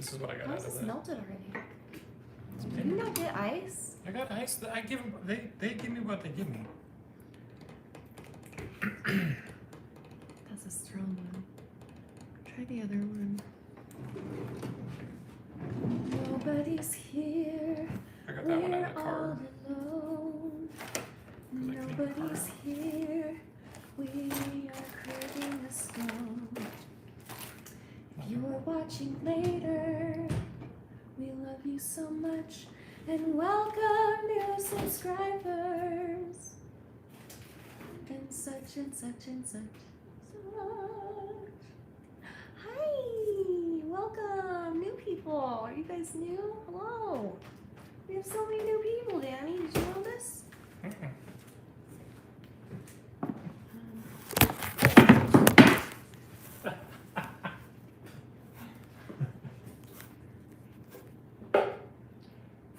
This is what I got How out is of this that. melted already? Did you not get ice? I got ice. I give them. They give me what they give me. That's a strong one. Try the other one. Nobody's here. I got that one out of the We're car. all alone. Nobody's here. We are craving a stone. If you're watching later, we love you so much and welcome new subscribers. And such and such and such. Hi, welcome, new people. Are you guys new? Hello. We have so many new people, Danny. Did you know this?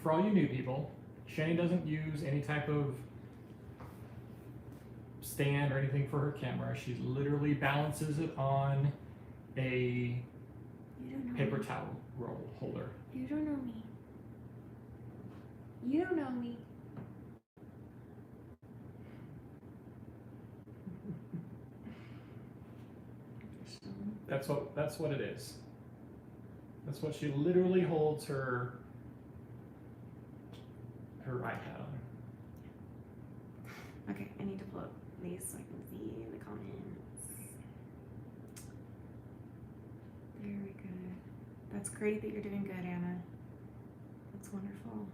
For all you new people, Shanny doesn't use any type of stand or anything for her camera. She literally balances it on a You don't know paper me. towel roll holder. You don't know me. You don't know me. That's what it is. That's what she literally holds her iPad on. Okay, I need to pull up these so I can see in the comments. Very good. That's great that you're doing good, Anna. That's wonderful.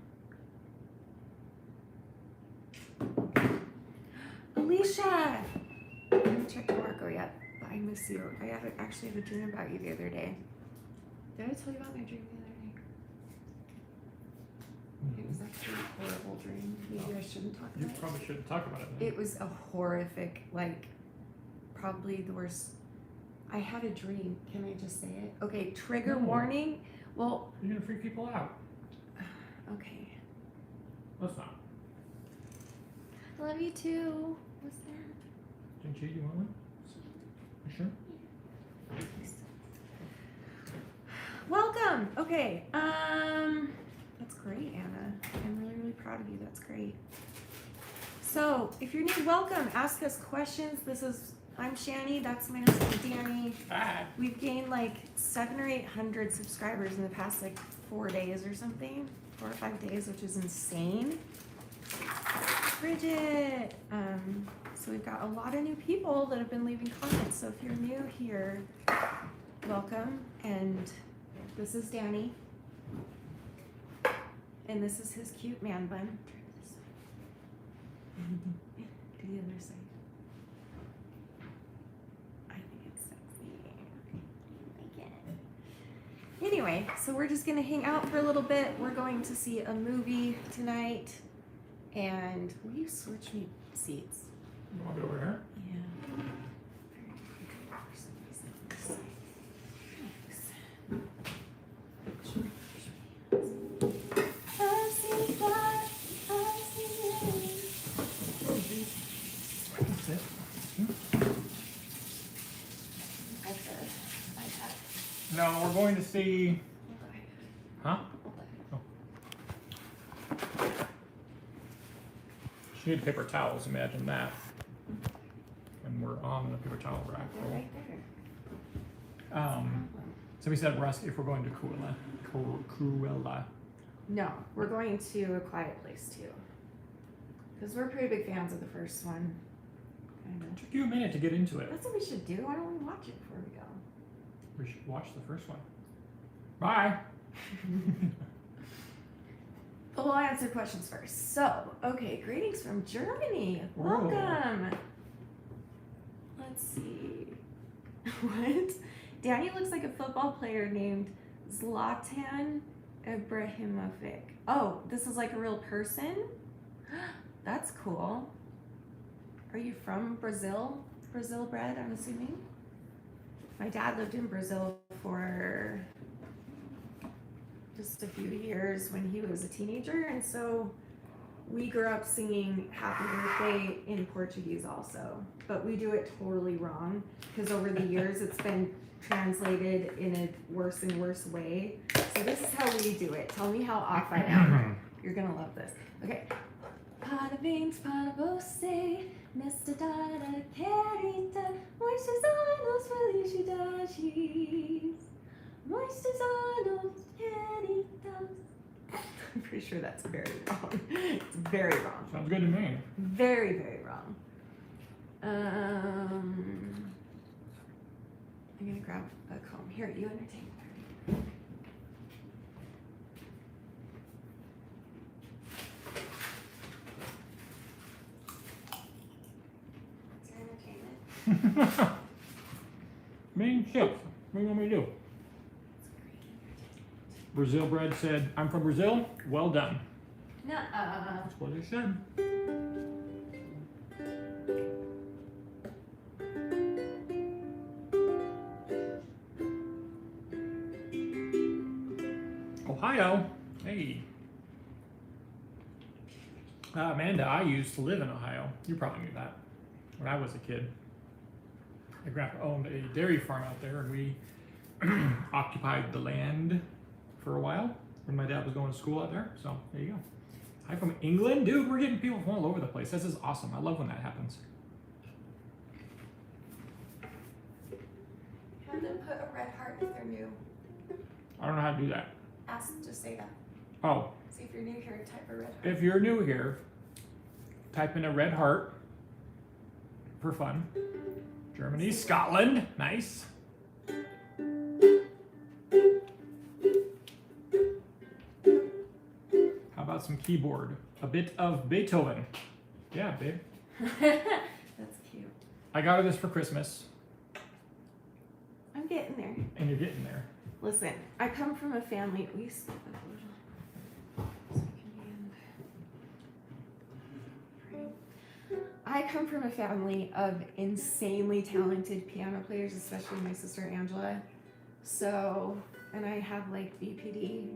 Alicia! I haven't checked Marco yet, but I miss you. I actually had a dream about you the other day. Did I tell you about my dream the other day? It was actually a horrible dream. Maybe I shouldn't talk You about it. probably shouldn't talk about it. It was a horrific, like, probably the worst. I had a dream. Can I just say it? Okay, trigger No. warning. Well, You're gonna freak people out. okay. Let's not. I love you too. What's that? Don't you want one? You sure? Welcome. Okay. That's great, Anna. I'm really, really proud of you. That's great. So, if you're new, welcome. Ask us questions. I'm Shanny. That's my husband, Danny. Hi. We've gained like 700 or 800 subscribers in the past like 4 days or something, 4 or 5 days, which is insane. Bridget. So we've got a lot of new people that have been leaving comments. So if you're new here, welcome. And this is Danny. And this is his cute man bun. Turn to this side. Do the other side. I think it's sexy. I like it. Anyway, so we're just gonna hang out for a little bit. We're going to see a movie tonight. And will you switch me seats? You want to go over here? Yeah. No, we're going to see. Huh? Oh. She needed paper towels, imagine that. And we're on the paper towel rack. They're right there. So we said if we're going to Cruella. No, we're going to A Quiet Place too. Because we're pretty big fans of the first one. Kinda. It took you a minute to get into it. That's what we should do. Why don't we watch it before we go? We should watch the first one. Bye. But we'll answer questions first. So, okay, greetings from Germany. Whoa. Welcome. Let's see. What? Danny looks like a football player named Zlatan Ibrahimovic. Oh, this is like a real person? That's cool. Are you from Brazil? Brazil bred, I'm assuming? My dad lived in Brazil for just a few years when he was a teenager, and so we grew up singing Happy Birthday in Portuguese also, but we do it totally wrong because over the years it's been translated in a worse and worse way. So this is how we do it. Tell me how off I am. You're gonna love this. Okay. Parabéns para você nesta data querida. Muitos anos felicidades. Muitos anos queridas. I'm pretty sure that's very wrong. It's very wrong. Sounds good to me. Very, very wrong. I'm gonna grab a comb. Here, you entertain me. Is there entertainment? Main chips. What do you want me to do? Brazil bread said, I'm from Brazil. Well done. Nuh-uh. That's what they said. Ohio. Hey. Amanda, I used to live in Ohio. You probably knew that. When I was a kid. My grandpa owned a dairy farm out there, and we occupied the land for a while when my dad was going to school out there. So there you go. Hi from England, dude. We're getting people from all over the place. This is awesome. I love when that happens. Have them put a red heart if they're new. I don't know how to do that. Just say that. Oh, See if you're new here, type a red heart. if you're new here, type in a red heart for fun. Germany, Scotland, nice. How about some keyboard? A bit of Beethoven. Yeah, babe. That's cute. I got her this for Christmas, I'm getting there. and you're getting there. Listen, I come from a family. We split a little. So I can be in there. I come from a family of insanely talented piano players, especially my sister Angela. So, and I have like BPD,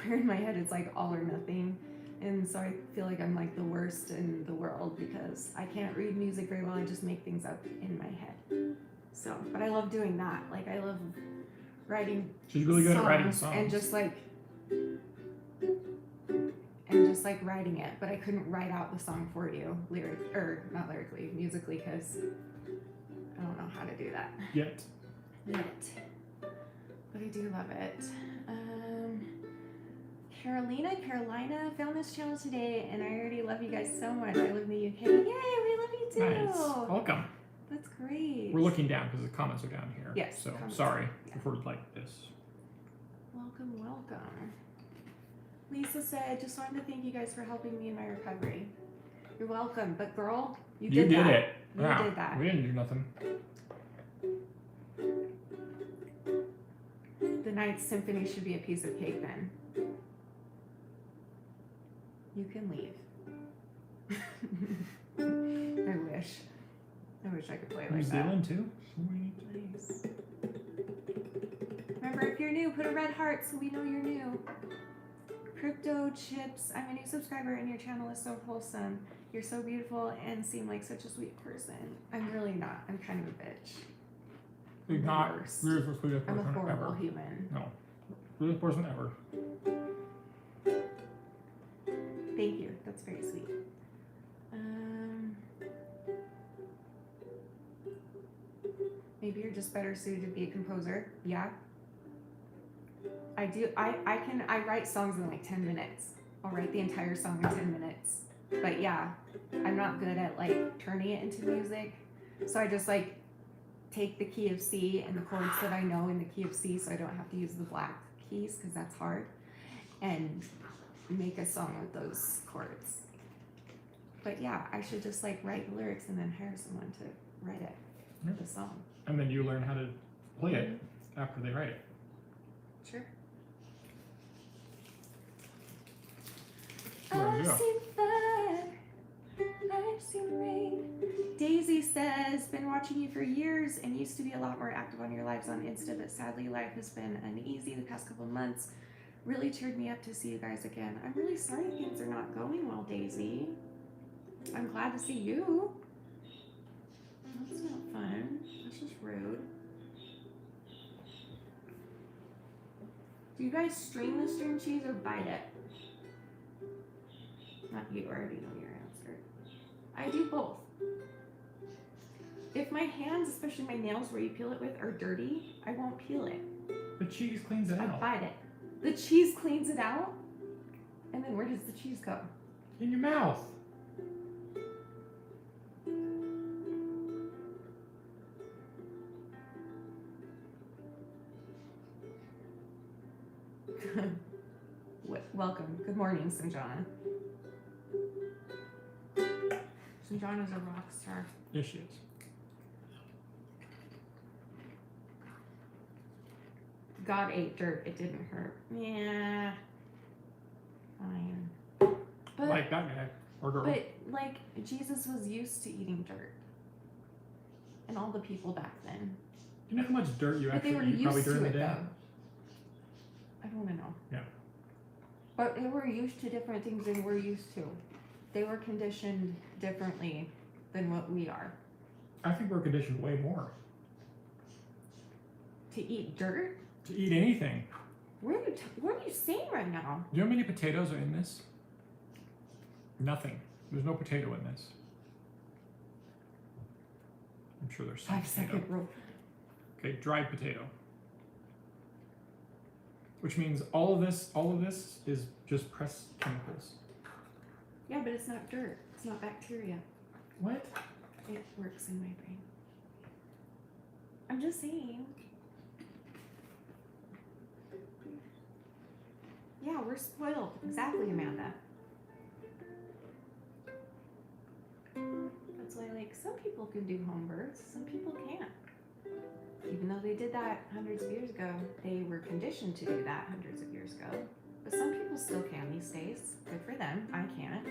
where in my head it's like all or nothing. And so I feel like I'm like the worst in the world because I can't read music very well. I just make things up in my head. So, but I love doing that. Like I love writing She's really good at writing songs. and just like writing it, but I couldn't write out the song for you, not lyrically, musically, because I don't know how to do that Yet. yet. But I do love it. Carolina found this channel today, and I already love you guys so much. I live in the UK. Yay, we love you too. Nice. Welcome. That's great. We're looking down because the comments are down here. Yes, So comments. sorry Yeah. if we're like this. Welcome. Lisa said, just wanted to thank you guys for helping me in my recovery. You're welcome. But girl, you did that. it. You Yeah, did that. We didn't do nothing. The Ninth Symphony should be a piece of cake then. You can leave. I wish I could play New like Zealand too? Sweet. that. Nice. Remember, if you're new, put a red heart so we know you're new. Crypto Chips, I'm a new subscriber and your channel is so wholesome. You're so beautiful and seem like such a sweet person. I'm really not. I'm kind of a bitch. You're the not. worst. You're the sweetest I'm a person horrible ever. human. No. Sweetest person ever. Thank you. That's very sweet. Maybe you're just better suited to be a composer. Yeah. I do. I write songs in like 10 minutes. I'll write the entire song in 10 minutes. But yeah, I'm not good at like turning it into music. So I just like take the key of C and the chords that I know in the key of C so I don't have to use the black keys because that's hard. And make a song with those chords. But yeah, I should just like write the lyrics and then hire someone to write it, the song. And then you learn how to play it after they write it. Sure. There you I've go. seen fire, I've seen rain. Daisy says, been watching you for years and used to be a lot more active on your lives on Insta, but sadly life has been uneasy the past couple of months. Really cheered me up to see you guys again. I'm really sorry things are not going well, Daisy. I'm glad to see you. That's not fun. That's just rude. Do you guys strain the string cheese or bite it? Not you, I already know your answer. I do both. If my hands, especially my nails where you peel it with, are dirty, I won't peel it. The cheese cleans it I out. bite it. The cheese cleans it out? And then where does the cheese go? In your mouth. Welcome. Good morning, Sanjana. Sanjana's a rock star. Yes, she is. God ate dirt. It didn't hurt. Yeah. Fine. But, Like that guy or girl. but like Jesus was used to eating dirt. And all the people back then. You know how much dirt you But they were actually eat probably used to during the it day? though. I don't want to know. Yeah. But they were used to different things than we're used to. They were conditioned differently than what we are. I think we're conditioned way more. To eat dirt? To eat anything. What are you saying right now? Do you know how many potatoes are in this? Nothing. There's no potato in this. I'm sure there's some 5 potato. second rule. Okay, dried potato. Which means all of this is just pressed chemicals. Yeah, but it's not dirt. It's not bacteria. What? It works in my brain. I'm just saying. Yeah, we're spoiled. Exactly, Amanda. That's why, like, some people can do home births, some people can't. Even though they did that hundreds of years ago, they were conditioned to do that hundreds of years ago. But some people still can these days. Good for them. I can't.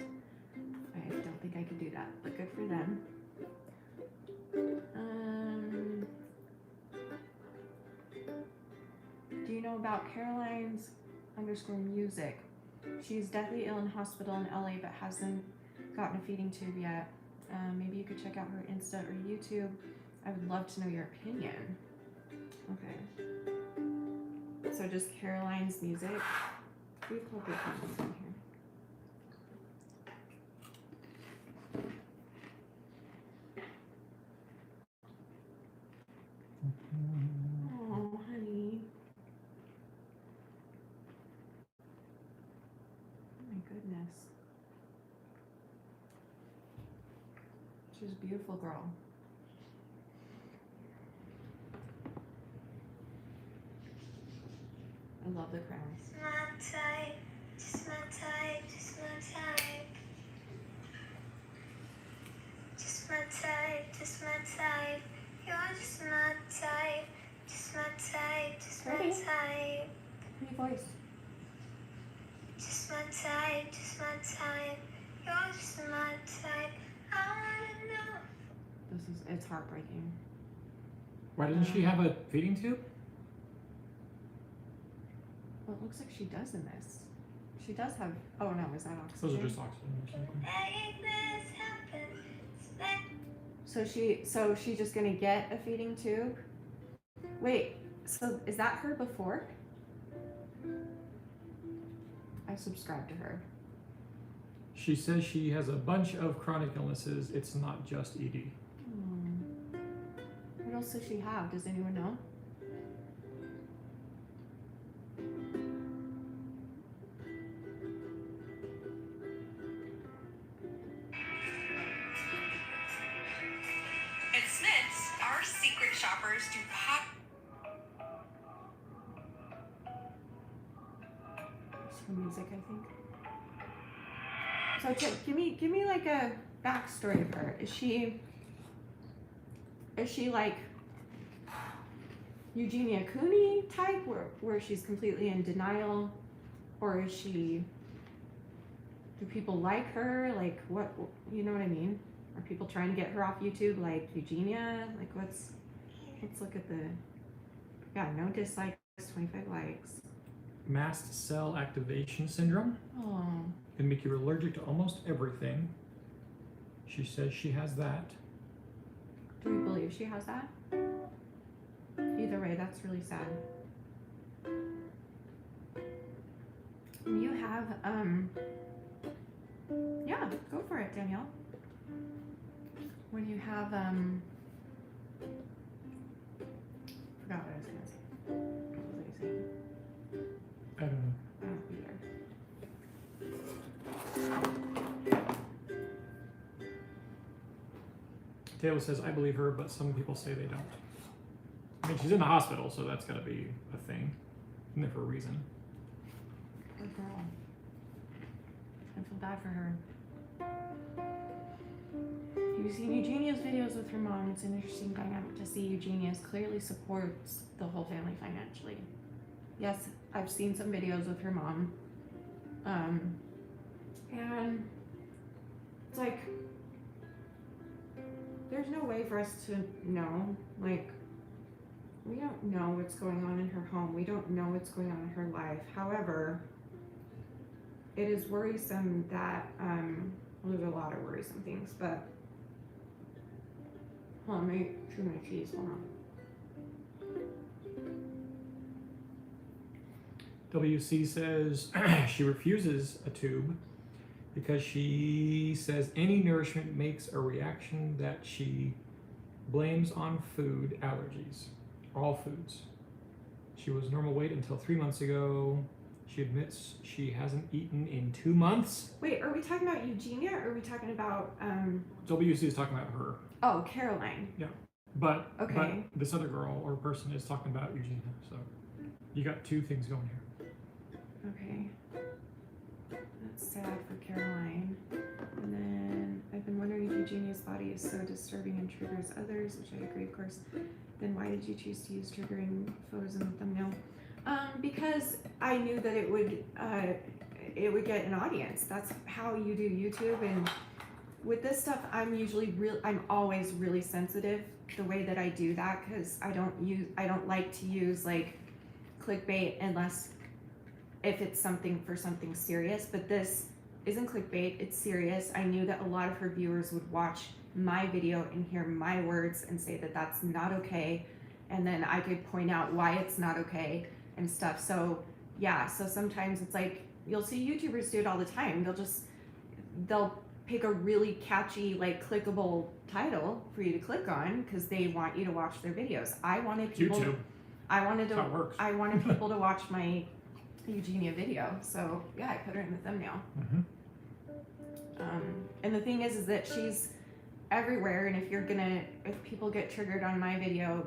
I don't think I could do that, but good for them. Do you know about Caroline's _music? She's deathly ill in hospital in LA, but hasn't gotten a feeding tube yet. Maybe you could check out her Insta or YouTube. I would love to know your opinion. Okay. So just Caroline's music. We pull the comments in here. Oh, honey. Oh my goodness. She's a beautiful girl. I love the crowns. Just my type, just my type, just my type. Just my type, just my type. You're just my type, just my type, just my Ready? type. Pretty voice. Just my type, just my type. You're just my type. I wanna know. It's heartbreaking. Why doesn't she have a feeding tube? Well, it looks like she does in this. She does have. Oh no, is that oxygen? Those are just oxygen or something. Make this happen. So she's just gonna get a feeding tube. Wait, so is that her before? I subscribe to her. She says she has a bunch of chronic illnesses. It's not just ED. What else does she have? Does anyone know? At Smith's, our secret shoppers do pop. It's her music, I think. So give me like a backstory of her. Is she like Eugenia Cooney type where she's completely in denial? Or is she, do people like her? Like what, you know what I mean? Are people trying to get her off YouTube like Eugenia? Like let's look at the, yeah, no dislikes, 25 likes. Mast cell activation syndrome Oh, can make you allergic to almost everything. She says she has that. do we believe she has that? Either way, that's really sad. You have, yeah, go for it, Danielle. When you have, forgot what I was gonna say. What was I saying? I don't know. I don't either. Taylor says, I believe her, but some people say they don't. I mean, she's in the hospital, so that's got to be a thing. Isn't it for a reason? Poor girl. I feel bad for her. You've seen Eugenia's videos with her mom. It's an interesting dynamic to see. Eugenia clearly supports the whole family financially. Yes, I've seen some videos with her mom. And it's like, there's no way for us to know. Like, we don't know what's going on in her home. We don't know what's going on in her life. However, it is worrisome that, well, there's a lot of worrisome things, but, hold on, let me chew my cheese, hold on. WC says she refuses a tube because she says any nourishment makes a reaction that she blames on food allergies, all foods. She was normal weight until 3 months ago. She admits she hasn't eaten in 2 months. Wait, are we talking about Eugenia or are we talking about, WC is talking about her, oh, Caroline? but Okay. this other girl or person is talking about Eugenia. So you got two things going here. Okay. That's sad for Caroline. And then I've been wondering if Eugenia's body is so disturbing and triggers others, which I agree, of course. Then why did you choose to use triggering photos in the thumbnail? Because I knew that it would get an audience. That's how you do YouTube. And with this stuff, I'm always really sensitive the way that I do that, because I don't like to use like clickbait unless if it's something serious. But this isn't clickbait, it's serious. I knew that a lot of her viewers would watch my video and hear my words and say that that's not okay, and then I could point out why it's not okay and stuff. So yeah, so sometimes it's like, you'll see YouTubers do it all the time. They'll pick a really catchy, like clickable title for you to click on because they want you to watch their videos. I wanted people YouTube. I wanted That's how it works. I wanted people to watch my Eugenia video, so yeah, I put her in the thumbnail. Mm-hmm. And the thing is that she's everywhere, and if people get triggered on my video,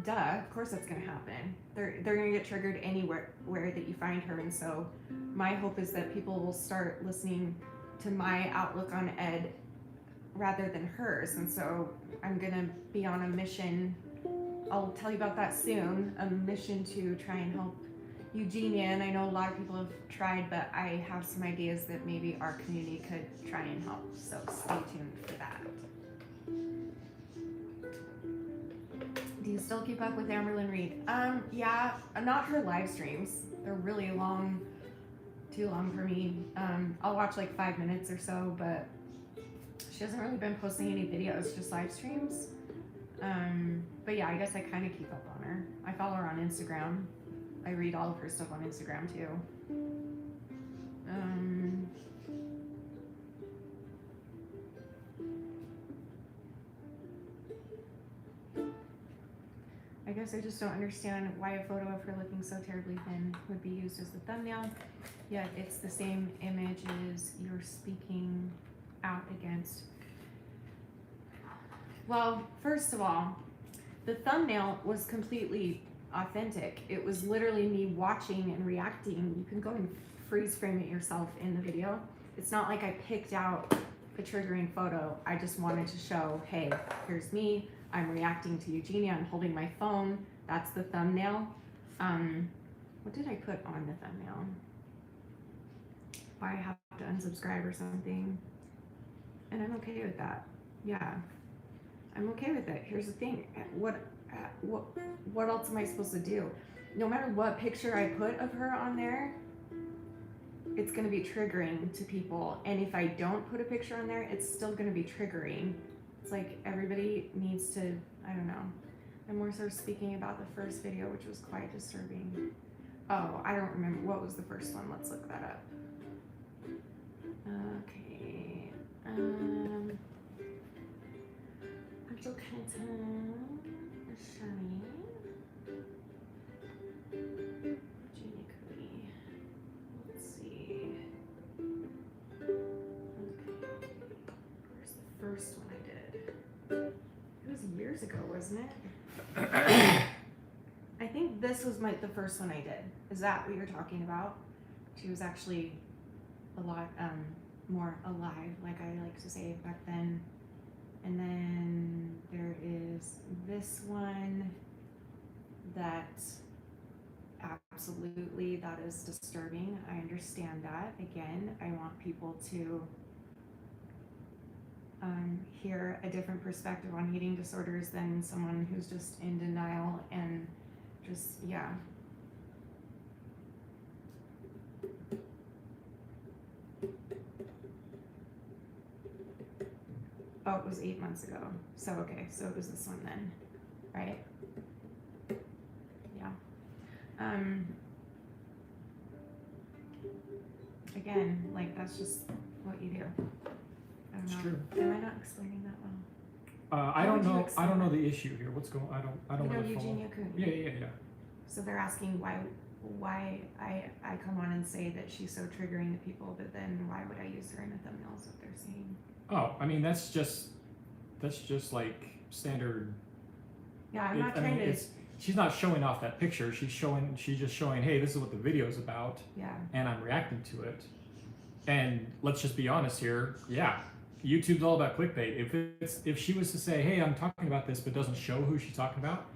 duh, of course that's gonna happen. They're gonna get triggered anywhere that you find her, and so my hope is that people will start listening to my outlook on ed rather than hers. And so I'm gonna be on a mission. I'll tell you about that soon. A mission to try and help Eugenia, and I know a lot of people have tried, but I have some ideas that maybe our community could try and help. So stay tuned for that. Do you still keep up with Amberlynn Reed? Yeah, not her live streams. They're really long, too long for me. I'll watch like 5 minutes or so, but she hasn't really been posting any videos, just live streams. But yeah, I guess I kind of keep up on her. I follow her on Instagram. I read all of her stuff on Instagram too. I guess I just don't understand why a photo of her looking so terribly thin would be used as the thumbnail, yet it's the same image as you're speaking out against. Well, first of all, the thumbnail was completely authentic. It was literally me watching and reacting. You can go and freeze frame it yourself in the video. It's not like I picked out a triggering photo. I just wanted to show, hey, here's me. I'm reacting to Eugenia. I'm holding my phone. That's the thumbnail. What did I put on the thumbnail? Why I have to unsubscribe or something. And I'm okay with that. Yeah, I'm okay with it. Here's the thing. What else am I supposed to do? No matter what picture I put of her on there, it's going to be triggering to people. And if I don't put a picture on there, it's still going to be triggering. It's like everybody needs to, I don't know. I'm more so speaking about the first video, which was quite disturbing. Oh, I don't remember. What was the first one? Let's look that up. Okay. Untitled Shanny. Virginia Cody. Let's see. Okay. Where's the first one I did? It was years ago, wasn't it? I think this was the first one I did. Is that what you're talking about? She was actually a lot more alive, like I like to say back then. And then there is this one that absolutely, that is disturbing. I understand that. Again, I want people to hear a different perspective on eating disorders than someone who's just in denial and just, yeah. Oh, it was 8 months ago. So, okay, so it was this one then, right? Yeah. Again, like, that's just what you do. I don't It's know. true. Am I not explaining that well? I How don't would you know. I explain don't know it? the issue here. What's going? I don't You know really follow. Eugenia Coon. Yeah. So they're asking why I come on and say that she's so triggering to people, but then why would I use her in a thumbnail is what they're saying. Oh, I mean that's just like standard. Yeah, I'm not trying to. She's not showing off that picture. She's just showing, hey, this is what the video's about, Yeah. and I'm reacting to it. And let's just be honest here. Yeah, YouTube's all about clickbait. If she was to say, hey, I'm talking about this, but doesn't show who she's talking about,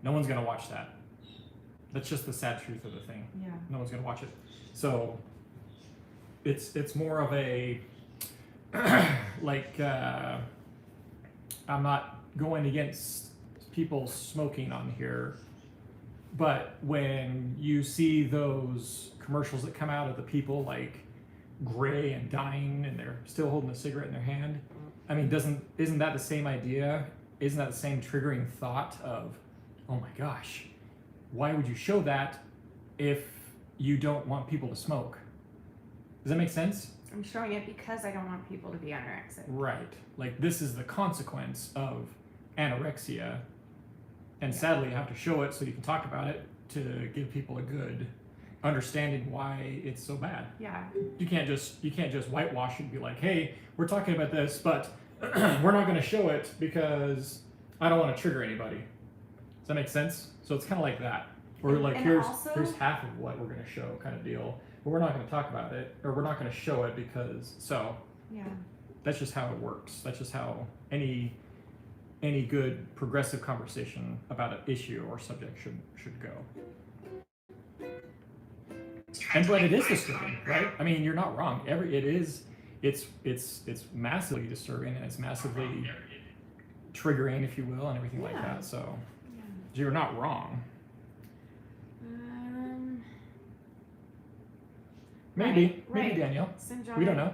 no one's gonna watch that. That's just the sad truth of the thing. Yeah. No one's gonna watch it. So it's more of a like I'm not going against people smoking on here, but when you see those commercials that come out of the people like gray and dying and they're still holding a cigarette in their hand, I mean, isn't that the same idea? Isn't that the same triggering thought of, oh my gosh, why would you show that if you don't want people to smoke? Does that make sense? I'm showing it because I don't want people to be anorexic. Right. Like this is the consequence of anorexia. And sadly, you have to show it so you can talk about it to give people a good understanding why it's so bad. Yeah. You can't just whitewash it and be like, hey, we're talking about this, but we're not going to show it because I don't want to trigger anybody. Does that make sense? So it's kind of like that. Or like And here's half of what we're going to show kind of deal. But we're not going to talk about it, or we're not going to show it because Yeah. that's just how it works. That's just how any good progressive conversation about an issue or subject should go. And but it is disturbing, right? I mean, you're not wrong. It's massively disturbing and it's massively triggering, if you will, and everything like that. So Yeah. you're not wrong. Maybe Right. Danielle. Syndrome. We don't know.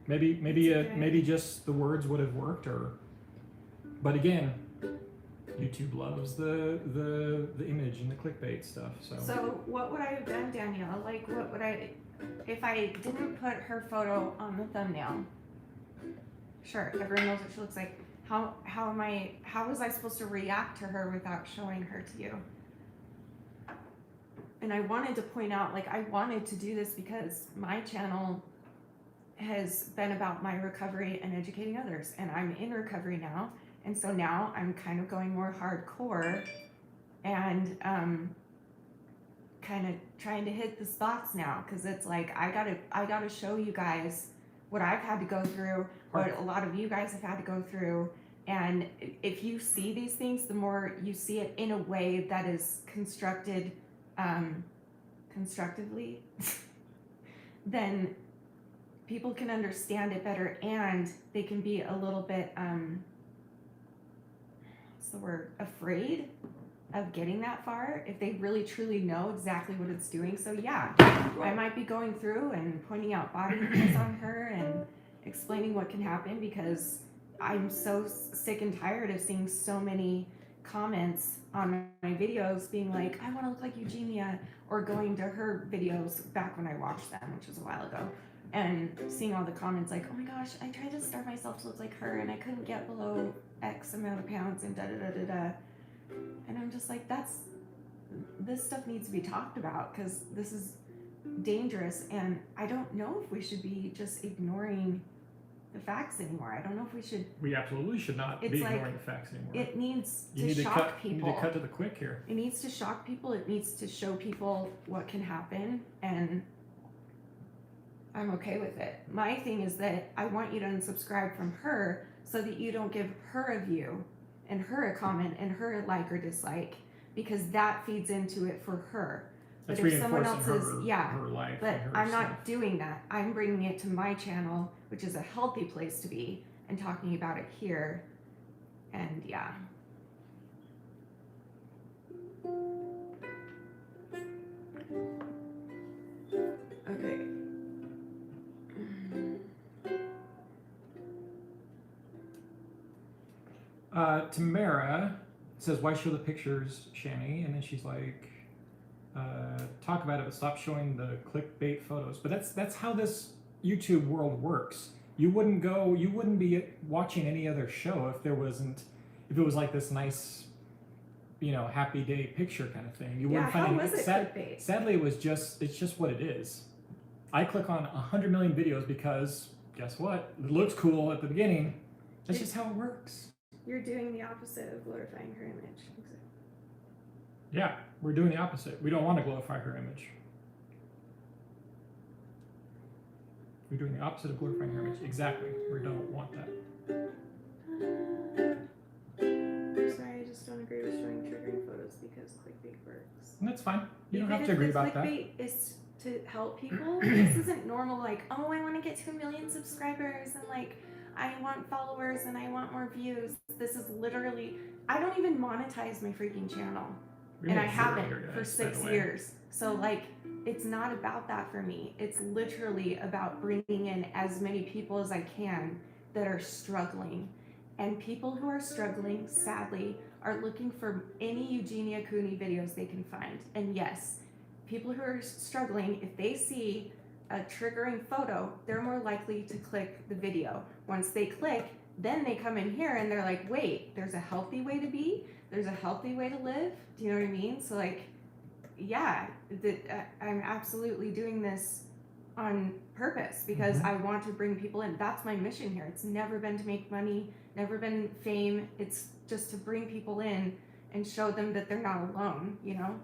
Maybe It's okay. maybe just the words would have worked, but again, YouTube loves the image and the clickbait stuff. So what would I have done, Danielle? Like, what would I, if I didn't put her photo on the thumbnail? Sure, everyone knows what she looks like. How was I supposed to react to her without showing her to you? And I wanted to point out, like, I wanted to do this because my channel has been about my recovery and educating others, and I'm in recovery now. And so now I'm kind of going more hardcore and kind of trying to hit the spots now, because it's like I gotta show you guys what I've had to go through, what a lot of you guys have had to go through. And if you see these things, the more you see it in a way that is constructed constructively, then people can understand it better, and they can be a little bit what's the word, afraid of getting that far if they really truly know exactly what it's doing. So yeah, I might be going through and pointing out body things on her and explaining what can happen, because I'm so sick and tired of seeing so many comments on my videos being like, I want to look like Eugenia, or going to her videos back when I watched them, which was a while ago, and seeing all the comments like, oh my gosh, I tried to starve myself to look like her and I couldn't get below X amount of pounds and da da da da da. And I'm just like, this stuff needs to be talked about, because this is dangerous, and I don't know if we should be just ignoring the facts anymore. I don't know if we should. We absolutely should not It's be like, ignoring the facts anymore. It needs You to need to shock cut. people. You need to cut to the quick here. It needs to shock people. It needs to show people what can happen, and I'm okay with it. My thing is that I want you to unsubscribe from her so that you don't give her a view and her a comment and her a like or dislike, because that feeds into it for her. That's But if someone reinforcing else is, her life. but and her I'm stuff. not doing that. I'm bringing it to my channel, which is a healthy place to be, and talking about it here. And yeah. Okay. Tamara says, why show the pictures, Shanny? And then she's like, talk about it, but stop showing the clickbait photos. But that's how this YouTube world works. You wouldn't be watching any other show if it was like this nice, happy day picture kind of thing. You wouldn't How find was it clickbait? Sadly, it's just what it is. I click on 100 million videos because guess what? It looks cool at the beginning. That's just how it works. You're doing the opposite of glorifying her image. Yeah, we're doing the opposite. We don't want to glorify her image. We're doing the opposite of glorifying her image. Exactly. We don't want that. I'm sorry, I just don't agree with showing triggering photos because clickbait works. And that's fine. You don't Even have to if agree the about that. clickbait is to help people. This isn't normal, like, oh, I want to get to 1 million subscribers, and like, I want followers and I want more views. This is literally, I don't even monetize my freaking channel. We And I make zero haven't here, for guys, by 6 the way. years. So like, it's not about that for me. It's literally about bringing in as many people as I can that are struggling. And people who are struggling, sadly, are looking for any Eugenia Cooney videos they can find. And yes, people who are struggling, if they see a triggering photo, they're more likely to click the video. Once they click, then they come in here and they're like, wait, there's a healthy way to be, there's a healthy way to live. Do you know what I mean? So like, yeah, I'm absolutely doing this on purpose because I want to bring people in. That's my mission here. It's never been to make money, never been fame. It's just to bring people in and show them that they're not alone, you know?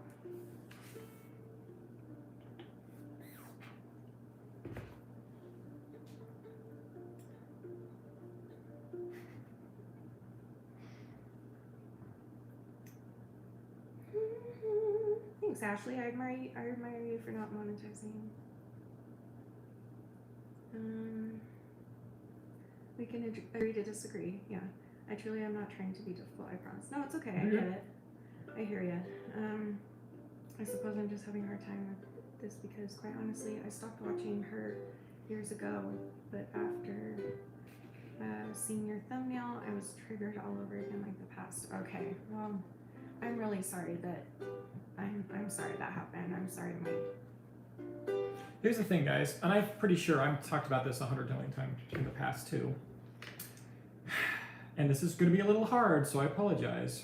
Thanks, Ashley. I admire you for not monetizing. We can agree to disagree. Yeah, I truly am not trying to be difficult. I promise. No, it's okay. I get it. I hear you. I suppose I'm just having a hard time with this because, quite honestly, I stopped watching her years ago. But after seeing your thumbnail, I was triggered all over again like the past. Okay, well, I'm really sorry that. I'm sorry that happened. I'm sorry to make. Here's the thing, guys, and I'm pretty sure I've talked about this 100 million times in the past too. And this is going to be a little hard, so I apologize.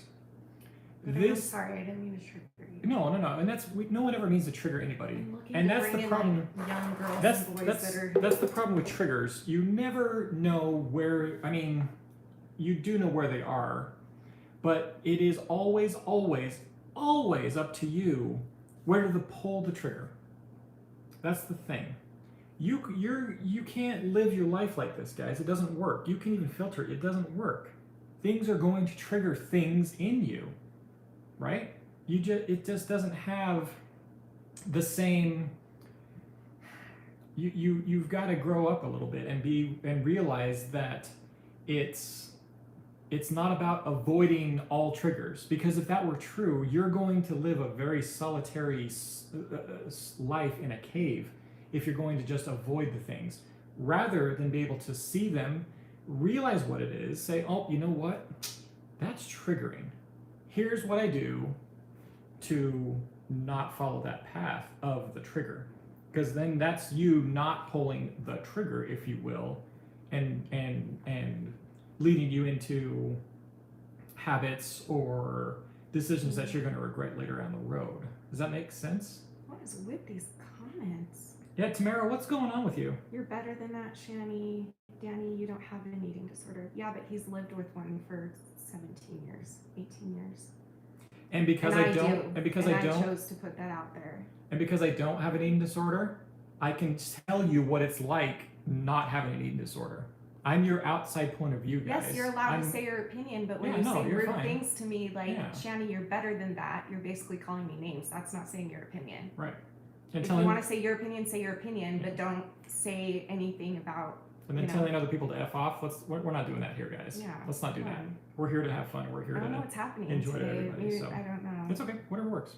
I'm sorry, I didn't mean to trigger you. No, and no one ever means to trigger anybody. I'm looking And to that's bring the in, problem. like, young girls That's and boys that's that are. that's the problem with triggers. You never know where. I mean, you do know where they are, but it is always up to you where to pull the trigger. That's the thing. You can't live your life like this, guys. It doesn't work. You can even filter it. It doesn't work. Things are going to trigger things in you, right? It just doesn't have the same. You've got to grow up a little bit and realize that it's not about avoiding all triggers, because if that were true, you're going to live a very solitary life in a cave if you're going to just avoid the things, rather than be able to see them, realize what it is, say, oh, you know what? That's triggering. here's what I do to not follow that path of the trigger, because then that's you not pulling the trigger, if you will, and leading you into habits or decisions that you're going to regret later down the road. Does that make sense? What is with these comments? Yeah, Tamara, what's going on with you? You're better than that, Shanny. Danny, you don't have an eating disorder. Yeah, but he's lived with one for 17 years, 18 years. And because And I don't, do. and because And I don't, chose to put that out there. and because I don't have an eating disorder, I can tell you what it's like not having an eating disorder. I'm your outside point of view, guys. Yes, you're allowed to say your opinion, but when Yeah, you no, say you're rude fine. things to me, like, Yeah. Shanny, you're better than that, you're basically calling me names. That's not saying your opinion. Right. And If telling, you want to say your opinion, but don't say anything about, and then you know. telling other people to F off. We're not doing that here, guys. Yeah, Let's not do that. fine. We're here to have fun. We're here I don't know to. what's happening enjoy today. everybody, Maybe- so. I don't know. It's okay. Whatever works.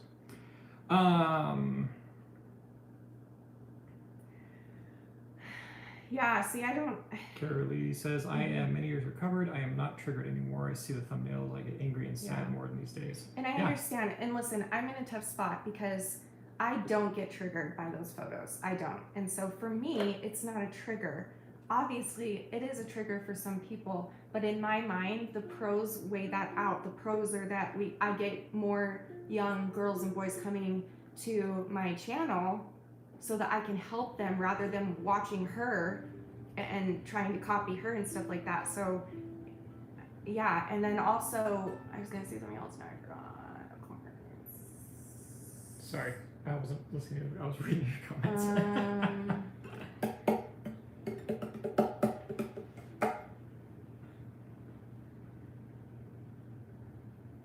Yeah, see, I don't. Carolee says, I am many years recovered. I am not triggered anymore. I see the thumbnails. I get angry and sad Yeah. more than these days. And I Yeah. understand. And listen, I'm in a tough spot because I don't get triggered by those photos. I don't. And so for me, it's not a trigger. Obviously, it is a trigger for some people, but in my mind, the pros weigh that out. The pros are that I get more young girls and boys coming to my channel so that I can help them rather than watching her and trying to copy her and stuff like that. So yeah, and then also I was gonna say something else now. I forgot. Sorry. I wasn't listening. I was reading your comments.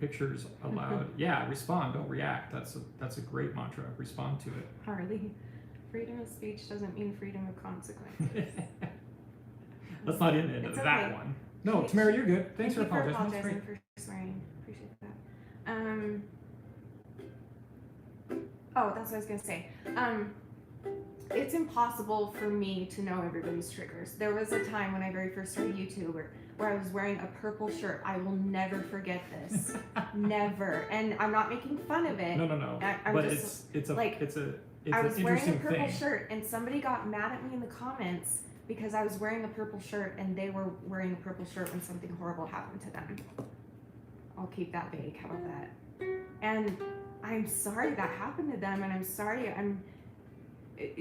Pictures allowed. Yeah, respond, don't react. That's a great mantra. Respond to it. Harley, freedom of speech doesn't mean freedom of consequences. Let's not get into It's that okay. one. No, Tamara, you're good. Thanks for Thank you apologizing. That's apologizing great. for swearing. Appreciate that. Oh, that's what I was gonna say. It's impossible for me to know everybody's triggers. There was a time when I very first started YouTube where I was wearing a purple shirt. I will never forget this. Never. And I'm not making fun of it. No. I'm But just, it's like, I an was wearing a interesting purple thing. shirt and somebody got mad at me in the comments because I was wearing a purple shirt and they were wearing a purple shirt when something horrible happened to them. I'll keep that vague. How about that? And I'm sorry that happened to them, and I'm sorry.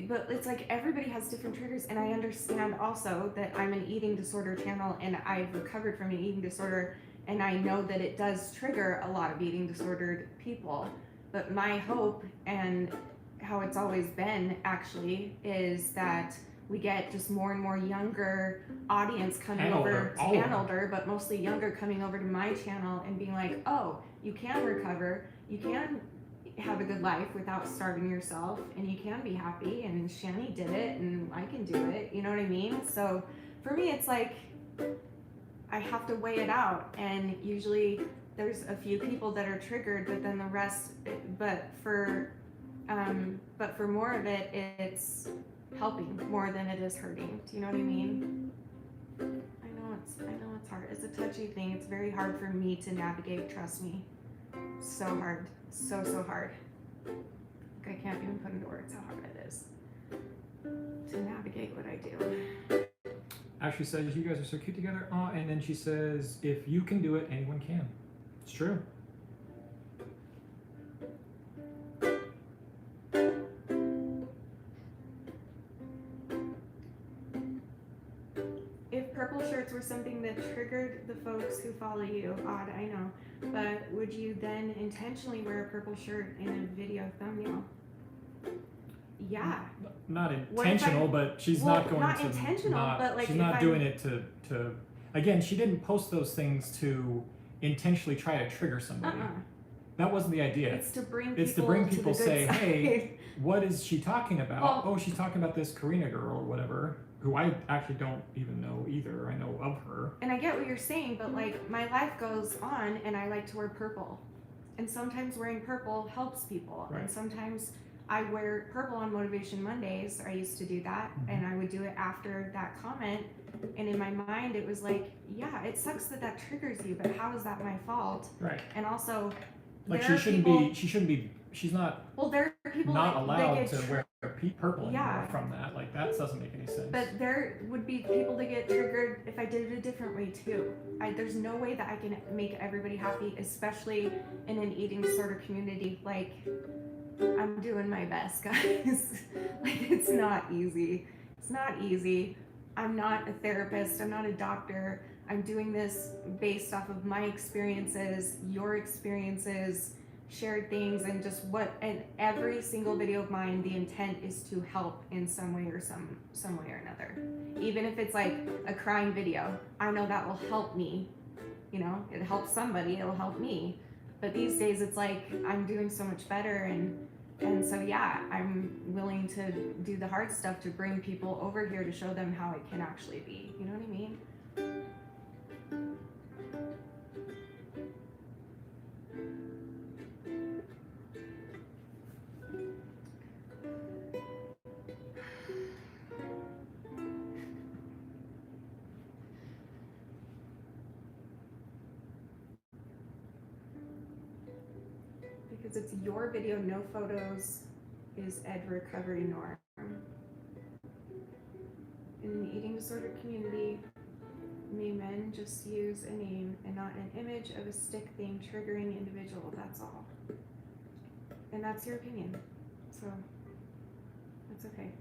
But it's like everybody has different triggers, and I understand also that I'm an eating disorder channel and I've recovered from an eating disorder, and I know that it does trigger a lot of eating disordered people. But my hope, and how it's always been actually, is that we get just more and more younger audience coming And over, older, all and of them. older, but mostly younger, coming over to my channel and being like, oh, you can recover, you can have a good life without starving yourself, and you can be happy, and Shanny did it, and I can do it, you know what I mean? So for me, it's like I have to weigh it out, and usually there's a few people that are triggered, but then the rest, but for more of it, it's helping more than it is hurting. Do you know what I mean? I know it's hard. It's a touchy thing. It's very hard for me to navigate, trust me. So hard. So hard. I can't even put into words how hard it is to navigate what I do. Ashley says, you guys are so cute together. And then she says, if you can do it, anyone can. It's true. If purple shirts were something that triggered the folks who follow you, odd, I know, but would you then intentionally wear a purple shirt in a video thumbnail? Yeah. Not What if intentional, but she's well, not going not to. intentional, but, like, she's if not I'm- doing it to. Again, she didn't post those things to intentionally try to trigger somebody. That wasn't the idea. It's to bring people, It's to bring the people good say, side. hey, what is she talking about? Well- Oh, she's talking about this Karina girl or whatever, who I actually don't even know either. I know of her. And I get what you're saying, but like my life goes on and I like to wear purple. And sometimes wearing purple helps people. Right. And sometimes I wear purple on Motivation Mondays, or I used to do that, and I would do it after that comment. And in my mind, it was like, yeah, it sucks that triggers you, but how is that my fault? Right. And also, Like there she's not well, there are people not that allowed get to wear purple Yeah. anymore from that. Like that doesn't make any sense. But there would be people that get triggered if I did it a different way too. There's no way that I can make everybody happy, especially in an eating disorder community. Like, I'm doing my best, guys. Like, it's not easy. It's not easy. I'm not a therapist. I'm not a doctor. I'm doing this based off of my experiences, your experiences, shared things, and just and every single video of mine, the intent is to help in some way or some way or another. Even if it's like a crying video, I know that will help me. You know, it helps somebody, it'll help me. But these days it's like I'm doing so much better, and so yeah, I'm willing to do the hard stuff to bring people over here to show them how it can actually be. You know what I mean? Because it's your video, no photos, is Ed recovery norm. In the eating disorder community, may men just use a name and not an image of a stick thing triggering individual, that's all. And that's your opinion, so that's okay.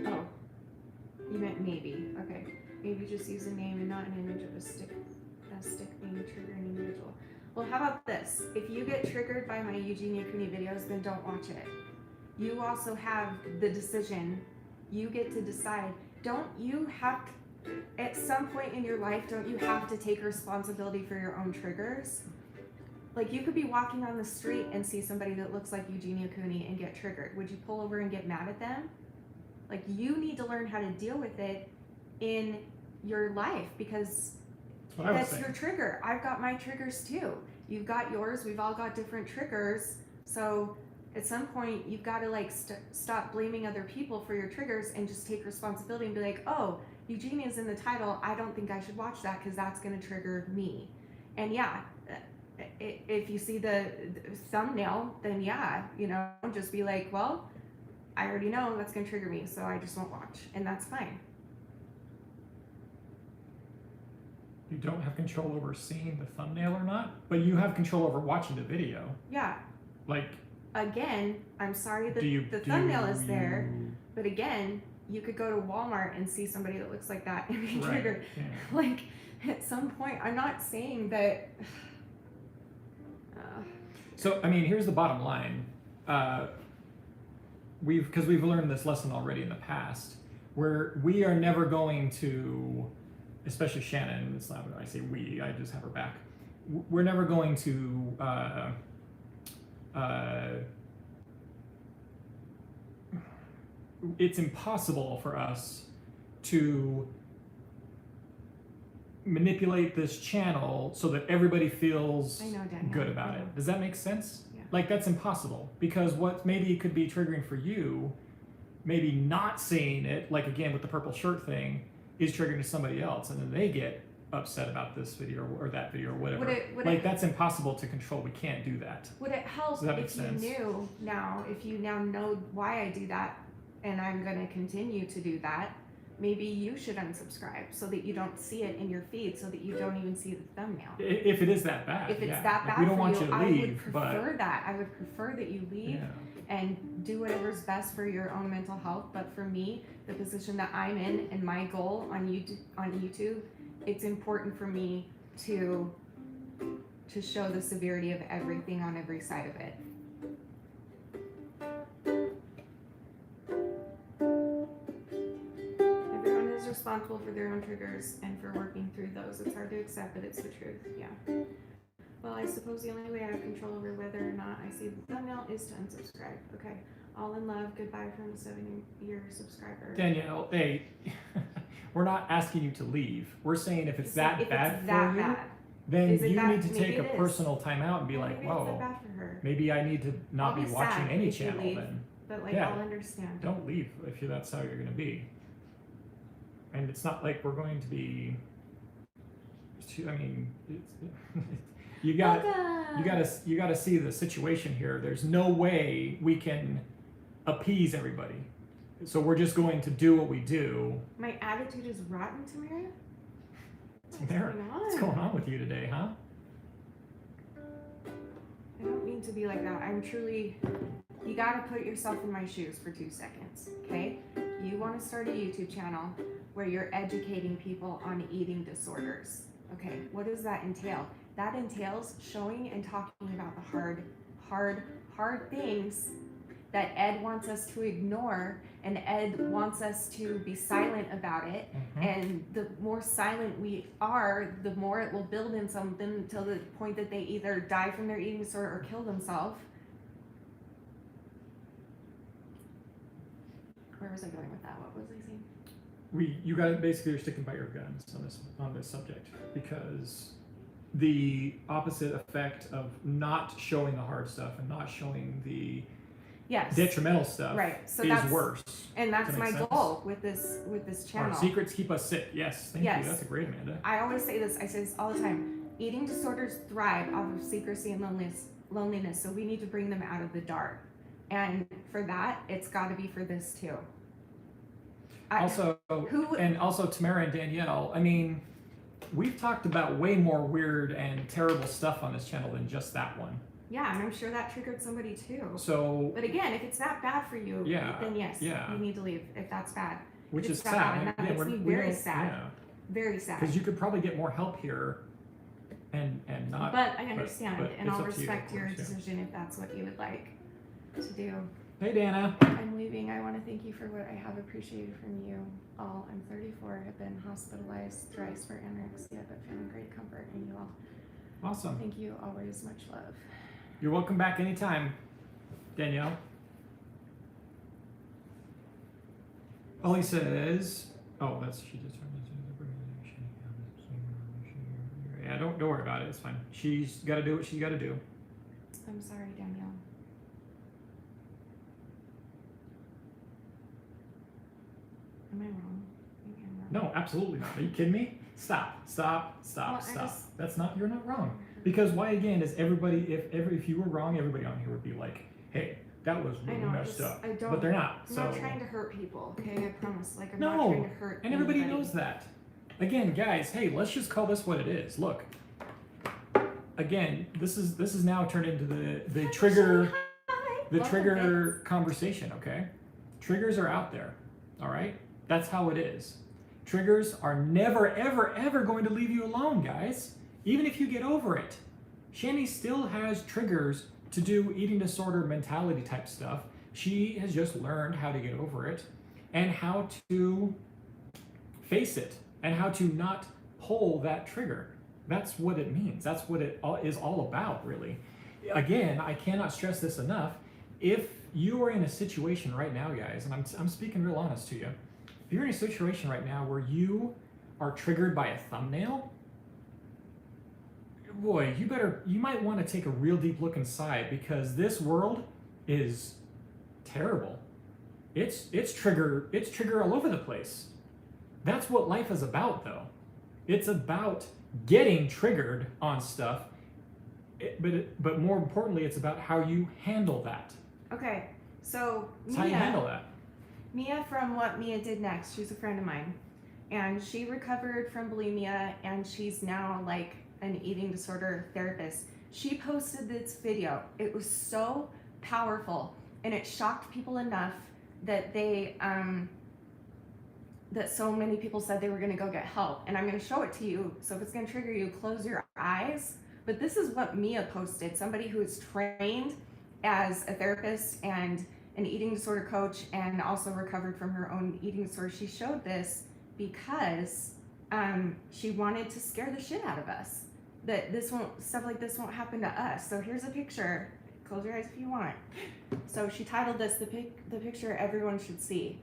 Oh, you meant maybe, okay. Maybe just use a name and not an image of a stick thing triggering individual. Well, how about this? If you get triggered by my Eugenia Cooney videos, then don't watch it. You also have the decision. You get to decide. Don't you have to, at some point in your life, don't you have to take responsibility for your own triggers? Like, you could be walking on the street and see somebody that looks like Eugenia Cooney and get triggered. Would you pull over and get mad at them? Like, you need to learn how to deal with it in your life, because that's your trigger. I've got my triggers too. You've got yours. We've all got different triggers. So at some point, you've got to like stop blaming other people for your triggers and just take responsibility and be like, oh, Eugenia's in the title. I don't think I should watch that because that's going to trigger me. And yeah, if you see the thumbnail, then yeah, you know, just be like, well, I already know that's going to trigger me, so I just won't watch. And that's fine. You don't have control over seeing the thumbnail or not, but you have control over watching the video. Yeah. Like, again, I'm sorry that the thumbnail is there, but again, you could go to Walmart and see somebody that looks like that and be triggered. Yeah. Like, at some point, I'm not saying that. So, I mean, here's the bottom line. Because we've learned this lesson already in the past, where we are never going to, especially Shannon, it's not, I say we, I just have her back. We're never going to it's impossible for us to manipulate this channel so that everybody feels good about it. Does that make sense? Yeah. Like, that's impossible, because what maybe could be triggering for you, maybe not seeing it, like again with the purple shirt thing, is triggering to somebody else, and then they get upset about this video or that video or whatever. That's impossible to control. We can't do that. Would it help if you now know why I do that, and I'm going to continue to do that? Maybe you should unsubscribe so that you don't see it in your feed, so that you don't even see the thumbnail. If it is that bad. If it's that bad, we don't want you you to I leave, would prefer that. I would prefer that you leave and do whatever's best for your own mental health. But for me, the position that I'm in and my goal on YouTube, it's important for me to show the severity of everything on every side of it. Everyone is responsible for their own triggers and for working through those. It's hard to accept, but it's the truth. Yeah. Well, I suppose the only way I have control over whether or not I see the thumbnail is to unsubscribe. Okay. All in love. Goodbye from a 7-year subscriber. Danielle, hey, we're not asking you to leave. We're saying if it's that bad for you, then Is it you that- need to maybe take a it is. personal time out and be like, Maybe it's so whoa, bad for her. maybe I need to not I'll be be watching sad any if you channel leave. then. But like, Yeah. I'll understand. Don't leave if that's how you're going to be. And it's not like we're going to be. I mean, you got to see the situation here. There's no way we can appease everybody, so we're just going to do what we do. My attitude is rotten, Tamara. Tamara, what's going on with you today, huh? I don't mean to be like that. I'm truly. You gotta put yourself in my shoes for 2 seconds, okay? You want to start a YouTube channel where you're educating people on eating disorders. Okay, what does that entail? That entails showing and talking about the hard things that Ed wants us to ignore, and Ed wants us to be silent about it. Mm-hmm. And the more silent we are, the more it will build in something until the point that they either die from their eating disorder or kill themselves. Where was I going with that? What was I saying? You got to basically you're sticking by your guns on this subject, because the opposite effect of not showing the hard stuff and not showing the Yes. detrimental stuff Right. So is that's worse. And that's Does that my make sense? goal with this channel. Our secrets keep us sick. Yes, thank Yes. you. That's a great, Amanda. I always say this. I say this all the time. Eating disorders thrive off of secrecy and loneliness. So we need to bring them out of the dark. And for that, it's got to be for this too. Also, Tamara and Danielle. I mean, we've talked about way more weird and terrible stuff on this channel than just that one. Yeah, and I'm sure that triggered somebody too. So, But again, if it's not bad for you, then yes, you need to leave if that's bad. which If is it's that sad. bad, and that makes me very sad. Very sad. Because you could probably get more help here, and not. But I understand, but and it's I'll up to you, respect of your course, yeah. decision if that's what you would like to do. Hey, Dana. I'm leaving. I want to thank you for what I have appreciated from you all. I'm 34, have been hospitalized thrice for anorexia, but found great comfort in you all. Awesome. Thank you. Always much love. You're welcome back anytime, Danielle. Ollie says, "Oh, that's she just." Yeah, don't worry about it. It's fine. She's got to do what she's got to do. I'm sorry, Danielle. Am I wrong? Maybe I'm wrong. No, absolutely not. Are you kidding me? Stop. Well, That's not. You're not wrong. Because why again is everybody? If you were wrong, everybody on here would be like, "Hey, that was really messed up." I don't. But they're not. I'm So. not trying to hurt people. Okay, I promise. Like I'm No, not trying to hurt. And everybody anybody. knows that. Again, guys, hey, let's just call this what it is. Look. Again, this is now turned into the trigger Welcome, trigger conversation, okay? Triggers are out there. All right? That's how it is. Triggers are never ever ever going to leave you alone, guys. Even if you get over it. Shanny still has triggers to do eating disorder mentality type stuff. She has just learned how to get over it and how to face it and how to not pull that trigger. That's what it means. That's what it is all about, really. Again, I cannot stress this enough. If you are in a situation right now, guys, and I'm speaking real honest to you, if you're in a situation right now where you are triggered by a thumbnail, boy, you might want to take a real deep look inside, because this world is terrible. It's trigger all over the place. That's what life is about, though. It's about getting triggered on stuff, but more importantly, it's about how you handle that. Okay, so It's how you handle that. Mia from What Mia Did Next, she's a friend of mine, and she recovered from bulimia, and she's now like an eating disorder therapist. She posted this video. It was so powerful, and it shocked people enough that they that so many people said they were going to go get help. And I'm going to show it to you. So if it's going to trigger you, close your eyes. But this is what Mia posted. Somebody who is trained as a therapist and an eating disorder coach, and also recovered from her own eating disorder. She showed this because she wanted to scare the shit out of us, that stuff like this won't happen to us. So here's a picture. Close your eyes if you want. So she titled this the picture everyone should see.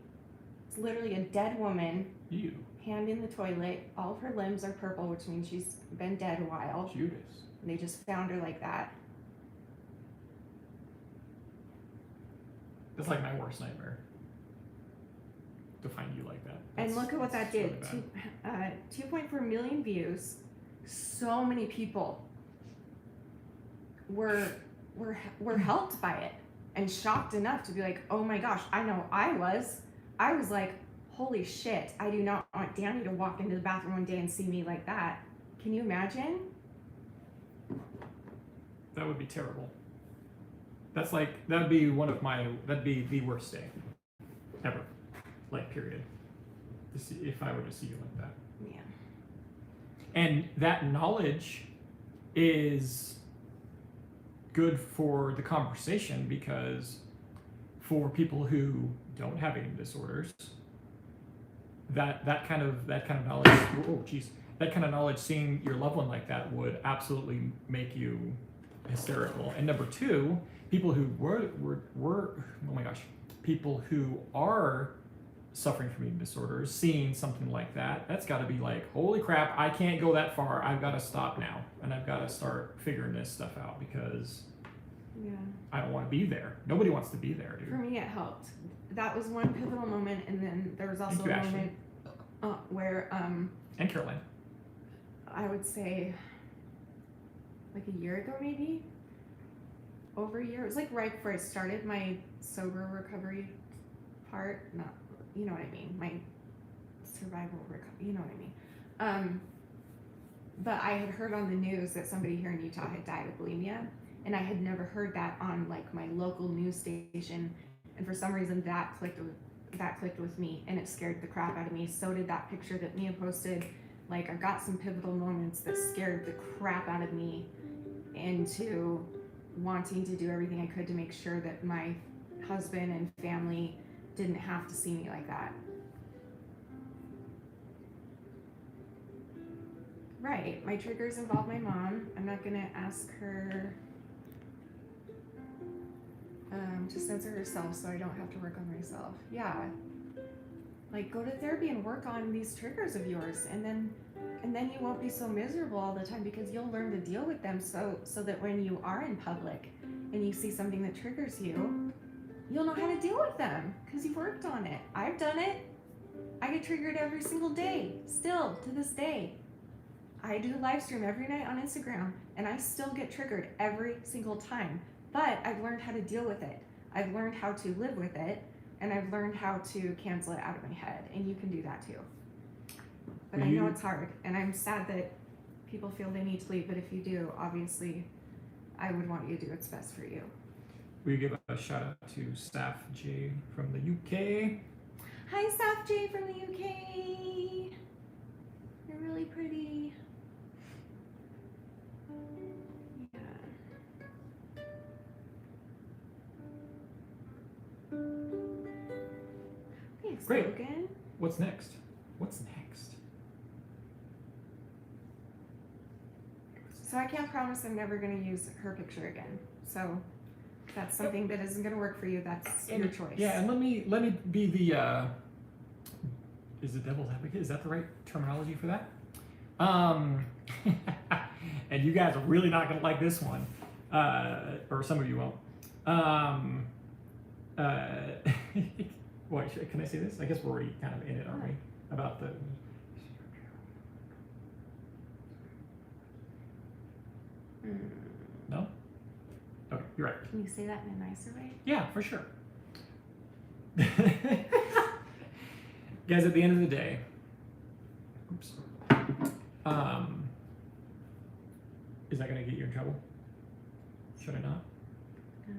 It's literally a dead woman, You. hand in the toilet. All of her limbs are purple, which means she's been dead a while. Judas. And they just found her like that. That's like my worst nightmare. To find you like that. And That's- look at what that that's did. really bad. 2.4 million views. So many people were helped by it and shocked enough to be like, oh my gosh, I know I was like, holy shit, I do not want Danny to walk into the bathroom one day and see me like that. Can you imagine? That would be terrible. That's like, that'd be the worst day ever. Like, period. If I were to see you like that. Yeah. And that knowledge is good for the conversation, because for people who don't have eating disorders, that kind of knowledge, oh geez, that kind of knowledge, seeing your loved one like that would absolutely make you hysterical. And number two, people who were oh my gosh, people who are suffering from eating disorders, seeing something like that, that's got to be like, holy crap, I can't go that far. I've got to stop now, and I've got to start figuring this stuff out, because Yeah. I don't want to be there. Nobody wants to be there, For dude. me, it helped. That was one pivotal moment, and then there was also Thank you, a Ashley. moment where And Caroline. I would say like a year ago, maybe over a year. It was like right before I started my sober recovery part. Not, you know what I mean? My survival recovery. You know what I mean? But I had heard on the news that somebody here in Utah had died of bulimia, and I had never heard that on like my local news station. And for some reason, that clicked with me, and it scared the crap out of me. So did that picture that Mia posted. Like, I got some pivotal moments that scared the crap out of me into wanting to do everything I could to make sure that my husband and family didn't have to see me like that. Right, my triggers involve my mom. I'm not gonna ask her to censor herself so I don't have to work on myself. Yeah. Like, go to therapy and work on these triggers of yours, and then you won't be so miserable all the time, because you'll learn to deal with them so that when you are in public and you see something that triggers you, you'll know how to deal with them because you've worked on it. I've done it. I get triggered every single day, still to this day. I do a live stream every night on Instagram, and I still get triggered every single time, but I've learned how to deal with it. I've learned how to live with it, and I've learned how to cancel it out of my head, and you can do that too. But I know it's hard, and I'm sad that people feel they need to leave, but if you do, obviously, I would want you to do what's best for you. We give a shout out to Staff J from the UK. Hi, Staff J from the UK. You're really pretty. Yeah. Thanks, Great. Logan. What's next? What's next? So I can't promise I'm never going to use her picture again. So that's something that isn't going to work for you. That's your choice. Yeah, and let me be the is the devil's advocate? Is that the right terminology for that? And you guys are really not gonna like this one, or some of you won't. What can I say this? I guess we're already kind of in it, aren't we? About the. No? Okay, you're right. Can you say that in a nicer way? Yeah, for sure. Guys, at the end of the day, oops. Is that going to get you in trouble? Should I not? No.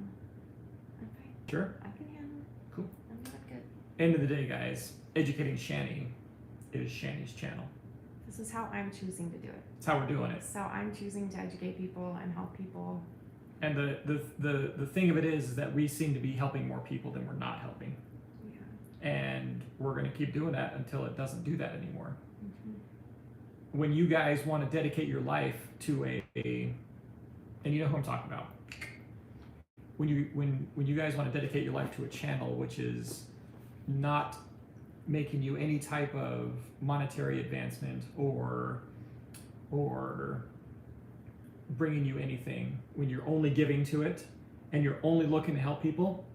I'm fine. Sure. I can handle it. Cool. I'm not good. End of the day, guys, educating Shanny is Shanny's channel. This is how I'm choosing to do it. That's how we're doing it. So I'm choosing to educate people and help people. And the thing of it is that we seem to be helping more people than we're not helping. Yeah. And we're going to keep doing that until it doesn't do that anymore. Mm-hmm. When you guys want to dedicate your life to a and you know who I'm talking about. When you guys want to dedicate your life to a channel which is not making you any type of monetary advancement or bringing you anything, when you're only giving to it and you're only looking to help people,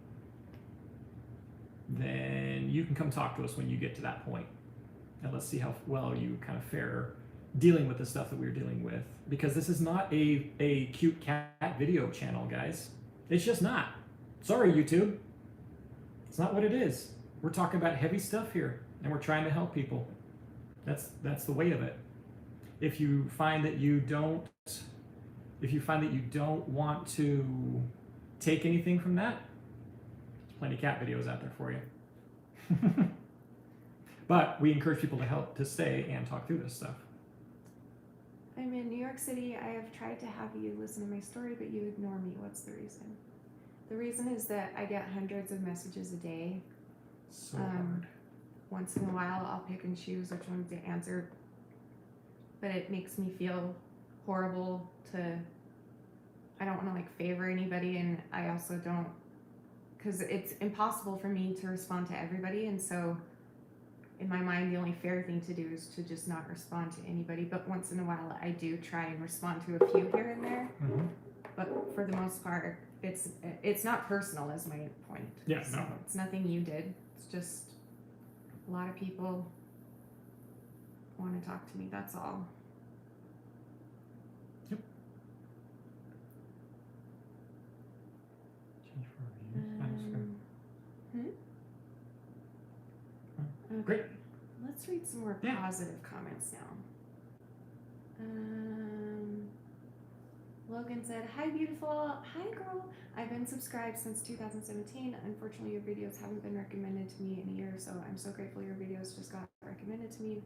then you can come talk to us when you get to that point. And let's see how well you kind of fare dealing with the stuff that we're dealing with. Because this is not a cute cat video channel, guys. It's just not. Sorry, YouTube. It's not what it is. We're talking about heavy stuff here, and we're trying to help people. That's the way of it. If you find that you don't want to take anything from that, there's plenty of cat videos out there for you. But we encourage people to stay and talk through this stuff. I'm in New York City. I have tried to have you listen to my story, but you ignore me. What's the reason? The reason is that I get hundreds of messages a day. So hard. Once in a while, I'll pick and choose which ones to answer. But it makes me feel horrible I don't want to like favor anybody, and I also don't, because it's impossible for me to respond to everybody, and so in my mind the only fair thing to do is to just not respond to anybody. But once in a while I do try and respond to a few here and there. Mm-hmm. But for the most part it's not personal, is my point. Yeah, so no. It's nothing you did. It's just a lot of people want to talk to me, that's all. Change for reviews. Okay. Great. Let's read some more Yeah. positive comments now. Logan said, "Hi, beautiful. Hi, girl. I've been subscribed since 2017. Unfortunately, your videos haven't been recommended to me in a year, so I'm so grateful your videos just got recommended to me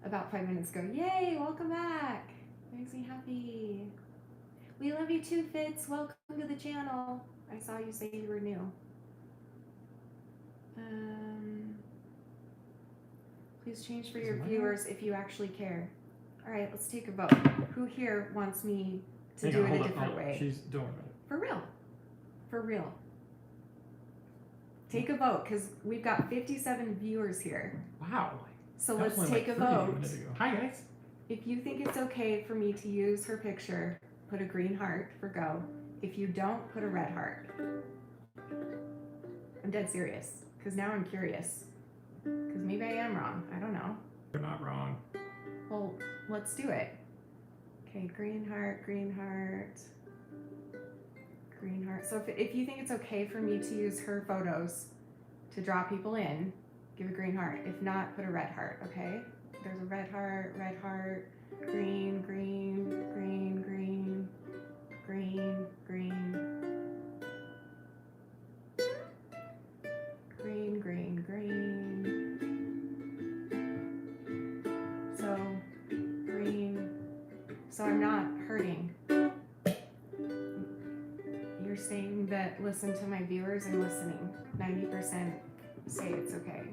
about 5 minutes ago. Yay! Welcome back. Makes me happy. We love you too, Fitz. Welcome to the channel. I saw you say you were new. Please change for your viewers if you actually care. All right, let's take a vote. Who here wants me to do it a different way? She's doing it. For real. For real. Take a vote, because we've got 57 viewers here. Wow. So That was let's only take a like 30 vote. minutes ago. Hi, guys. If you think it's okay for me to use her picture, put a green heart for go. If you don't, put a red heart. I'm dead serious, because now I'm curious. Because maybe I am wrong. I don't know. You're not wrong. Well, let's do it. Okay, green heart, green heart, green heart. So if you think it's okay for me to use her photos to draw people in, give a green heart. If not, put a red heart, okay? There's a red heart, green, green, green, green, green, green, green, green, green. So, green. So I'm not hurting. You're saying that listen to my viewers and listening. 90% say it's okay.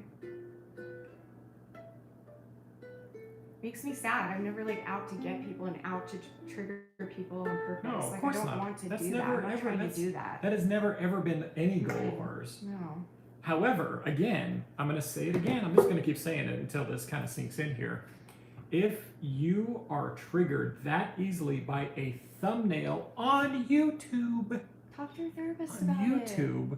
Makes me sad. I'm never like out to get people and out to trigger people on purpose. No, of like course I don't not. want to That's do never, that. I'm ever, trying to that's- do that. That has never ever been any goal of ours. No. However, again, I'm going to say it again. I'm just going to keep saying it until this kind of sinks in here. If you are triggered that easily by a thumbnail on YouTube, Talk to your therapist about it. YouTube,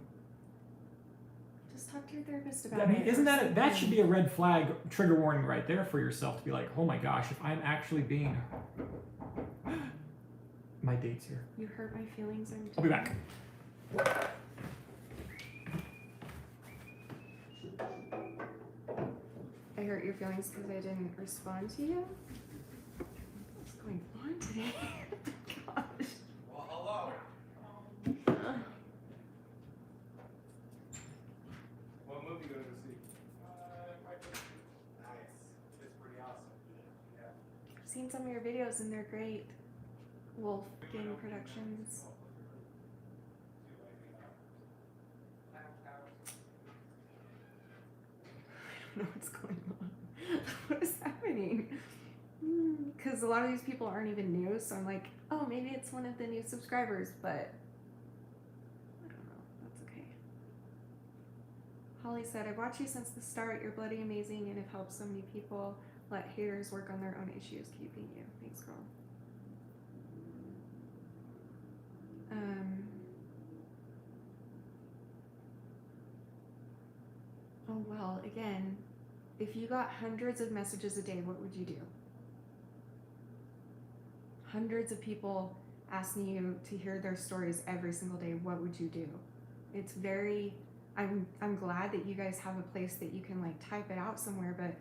Just talk to your therapist about I mean, it. isn't or that that should something. be a red flag, trigger warning right there for yourself to be like, oh my gosh, if I'm actually being, my date's here. You hurt my feelings. I'll be back. I hurt your feelings because I didn't respond to you? What's going on today? Gosh. Well, hello. What movie you going to see? Nice. It's pretty awesome. Yeah. I've seen some of your videos and they're great. Wolf Game Productions. I don't know what's going on. What is happening? Because a lot of these people aren't even new, so I'm like, oh, maybe it's one of the new subscribers, but I don't know. That's okay. Holly said, I've watched you since the start. You're bloody amazing and have helped so many people. Let haters work on their own issues. Keeping you. Thanks, girl. Oh, well, again, if you got hundreds of messages a day, what would you do? Hundreds of people asking you to hear their stories every single day, what would you do? It's very, I'm glad that you guys have a place that you can like type it out somewhere, but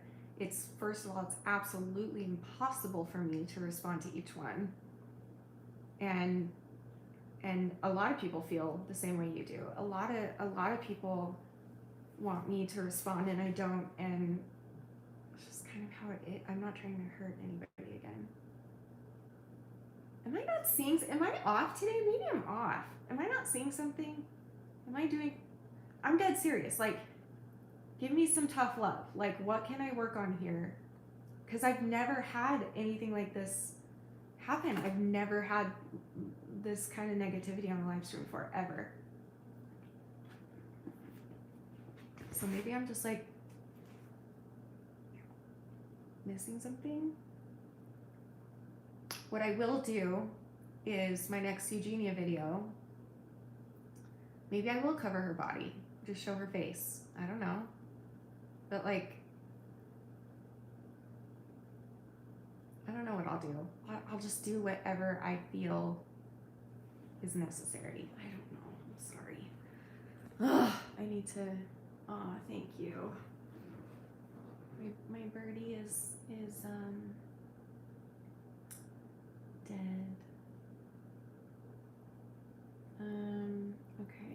it's, first of all, it's absolutely impossible for me to respond to each one. And a lot of people feel the same way you do. A lot of people want me to respond and I don't, and it's just kind of how it is. I'm not trying to hurt anybody again. Am I not seeing, am I off today? Maybe I'm off. Am I not seeing something? I'm dead serious. Like, give me some tough love. Like, what can I work on here? Because I've never had anything like this happen. I've never had this kind of negativity on the live stream before, ever. So maybe I'm just like missing something. What I will do is my next Eugenia video, maybe I will cover her body, just show her face. I don't know. But like, I don't know what I'll do. I'll just do whatever I feel is necessary. I don't know. I'm sorry. Ugh, I need to, oh, thank you. My birdie is dead. Okay.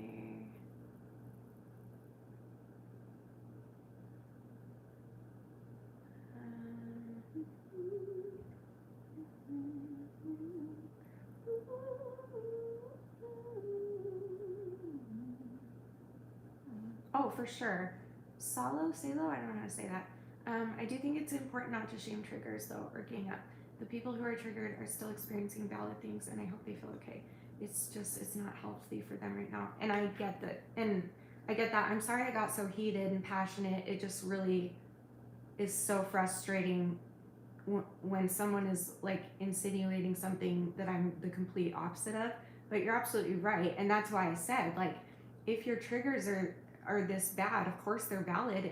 Oh, for sure. Salo, Salo, I don't know how to say that. I do think it's important not to shame triggers, though, or gang up. The people who are triggered are still experiencing valid things, and I hope they feel okay. It's just, it's not healthy for them right now. And I get that. And I get that. I'm sorry I got so heated and passionate. It just really is so frustrating when someone is like insinuating something that I'm the complete opposite of. But you're absolutely right. And that's why I said, like, if your triggers are this bad, of course they're valid,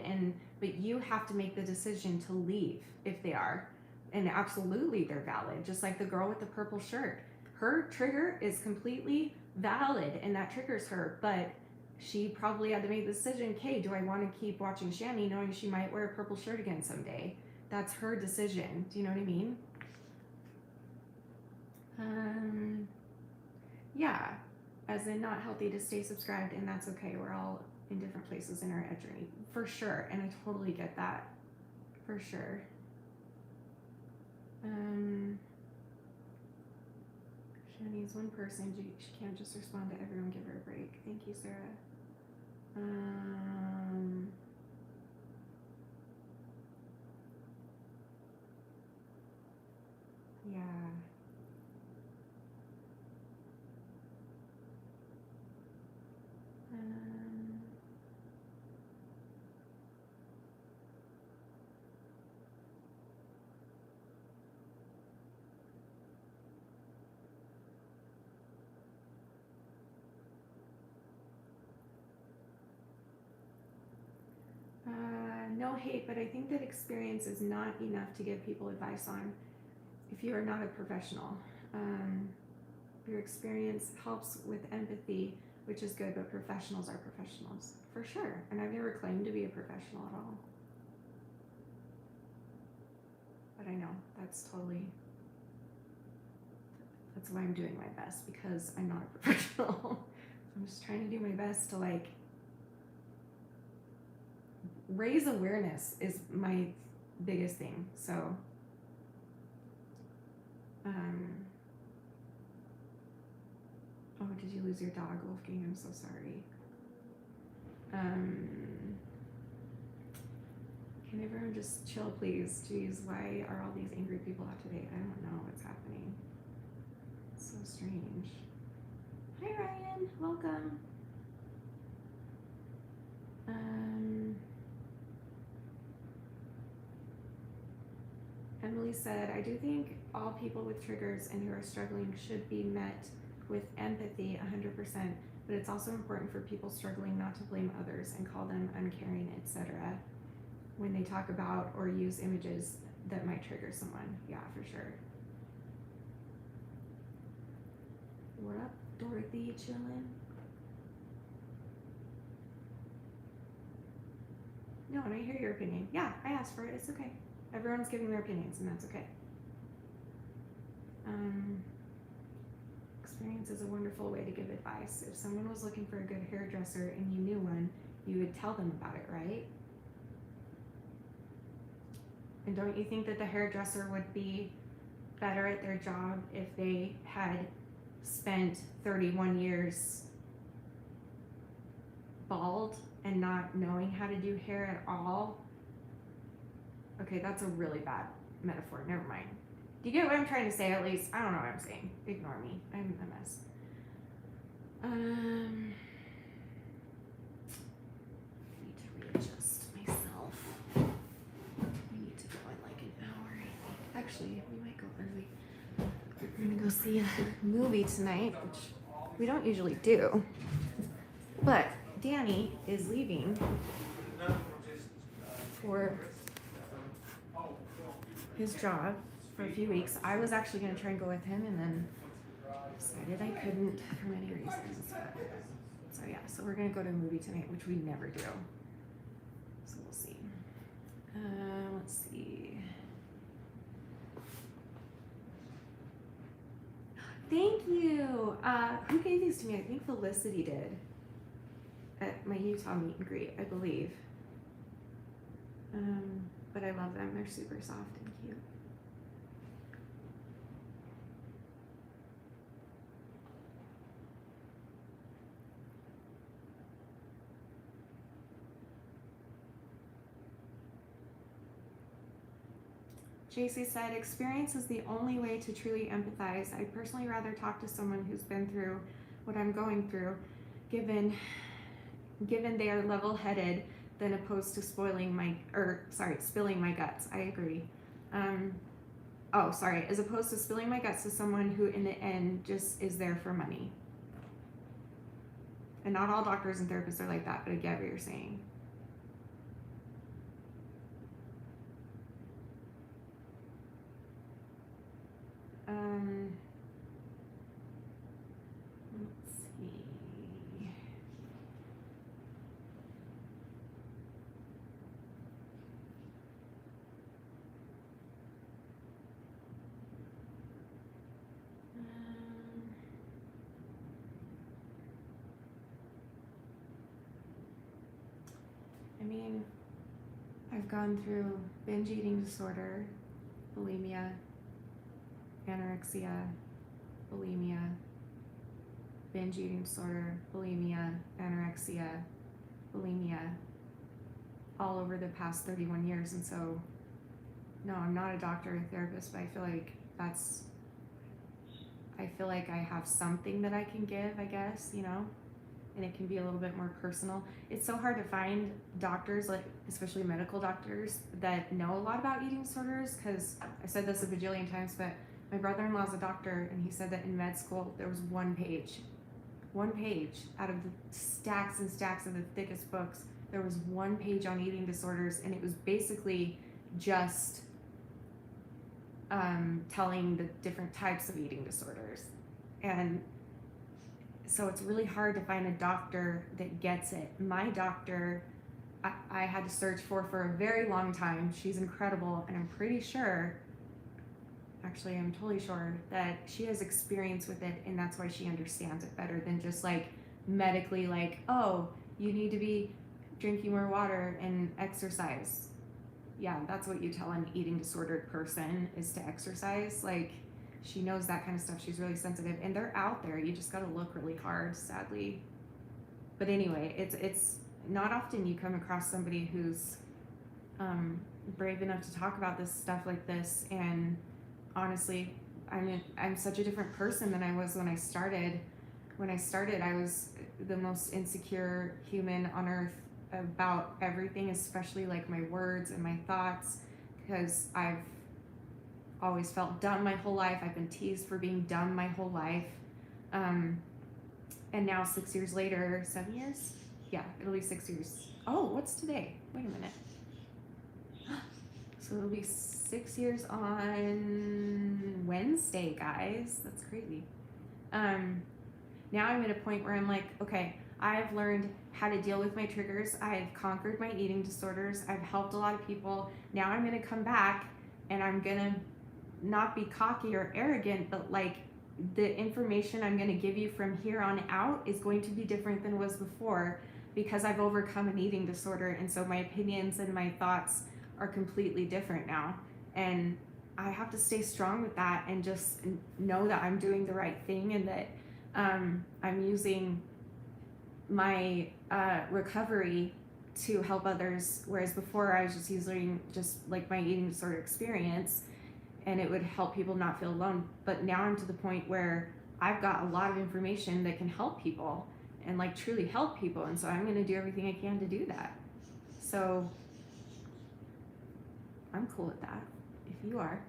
but you have to make the decision to leave if they are. And absolutely they're valid. Just like the girl with the purple shirt. Her trigger is completely valid and that triggers her, but she probably had to make the decision, okay, do I want to keep watching Shanny knowing she might wear a purple shirt again someday? That's her decision. Do you know what I mean? Yeah, as in not healthy to stay subscribed, and that's okay. We're all in different places in our ed journey, for sure, and I totally get that, for sure. Shanny's one person. She can't just respond to everyone. Give her a break. Thank you, Sarah. Yeah. No hate, but I think that experience is not enough to give people advice on if you are not a professional. Your experience helps with empathy, which is good, but professionals are professionals, for sure. And I've never claimed to be a professional at all. But I know, that's why I'm doing my best, because I'm not a professional. I'm just trying to do my best to like raise awareness is my biggest thing. So oh, did you lose your dog, Wolfgang? I'm so sorry. Can everyone just chill, please? Jeez, why are all these angry people out today? I don't know what's happening. It's so strange. Hi, Ryan. Welcome. Emily said, I do think all people with triggers and who are struggling should be met with empathy 100%, but it's also important for people struggling not to blame others and call them uncaring, etc. when they talk about or use images that might trigger someone. Yeah, for sure. What up, Dorothy? Chillin'? No, and I hear your opinion. Yeah, I asked for it. It's okay. Everyone's giving their opinions, and that's okay. Experience is a wonderful way to give advice. If someone was looking for a good hairdresser and you knew one, you would tell them about it, right? And don't you think that the hairdresser would be better at their job if they had spent 31 years bald and not knowing how to do hair at all? Okay, that's a really bad metaphor. Never mind. Do you get what I'm trying to say at least? I don't know what I'm saying. Ignore me. I'm a mess. I need to readjust myself. We need to go in like an hour, I think. Actually, we might go early. We're gonna go see a movie tonight, which we don't usually do. But Danny is leaving for his job for a few weeks. I was actually going to try and go with him and then decided I couldn't for many reasons. So yeah, so we're going to go to a movie tonight, which we never do. So we'll see. Let's see. Thank you. Who gave these to me? I think Felicity did at my Utah meet and greet, I believe. But I love them. They're super soft and cute. JC said, experience is the only way to truly empathize. I'd personally rather talk to someone who's been through what I'm going through, given they are level-headed, than opposed to spilling my guts. I agree. As opposed to spilling my guts to someone who in the end just is there for money. And not all doctors and therapists are like that, but I get what you're saying. Let's see. I mean, I've gone through binge eating disorder, bulimia, anorexia, bulimia, binge eating disorder, bulimia, anorexia, bulimia, all over the past 31 years. And so, no, I'm not a doctor or therapist, but I feel like I have something that I can give, I guess, you know, and it can be a little bit more personal. It's so hard to find doctors, like especially medical doctors, that know a lot about eating disorders, because I said this a bajillion times, but my brother-in-law's a doctor, and he said that in med school there was one page out of the stacks and stacks of the thickest books. There was one page on eating disorders, and it was basically just telling the different types of eating disorders. And so it's really hard to find a doctor that gets it. My doctor, I had to search for a very long time. She's incredible, and I'm pretty sure, actually I'm totally sure, that she has experience with it, and that's why she understands it better than just like medically, like, oh, you need to be drinking more water and exercise. Yeah, that's what you tell an eating disordered person, is to exercise. Like, she knows that kind of stuff. She's really sensitive, and they're out there. You just got to look really hard, sadly. But anyway, it's not often you come across somebody who's brave enough to talk about this stuff like this. And honestly, I'm such a different person than I was when I started. When I started, I was the most insecure human on earth. about everything, especially like my words and my thoughts, because I've always felt dumb my whole life. I've been teased for being dumb my whole life. And now 6 years later, 7 years? Yeah, it'll be 6 years. Oh, what's today? Wait a minute. So it'll be 6 years on Wednesday, guys. That's crazy. Now I'm at a point where I'm like, okay, I've learned how to deal with my triggers. I've conquered my eating disorders. I've helped a lot of people. Now I'm going to come back and I'm going to not be cocky or arrogant, but like the information I'm going to give you from here on out is going to be different than was before, because I've overcome an eating disorder. And so my opinions and my thoughts are completely different now. And I have to stay strong with that and just know that I'm doing the right thing, and that I'm using my recovery to help others, whereas before I was just using just like my eating disorder experience, and it would help people not feel alone. But now I'm to the point where I've got a lot of information that can help people and like truly help people, and so I'm going to do everything I can to do that. So I'm cool with that if you are.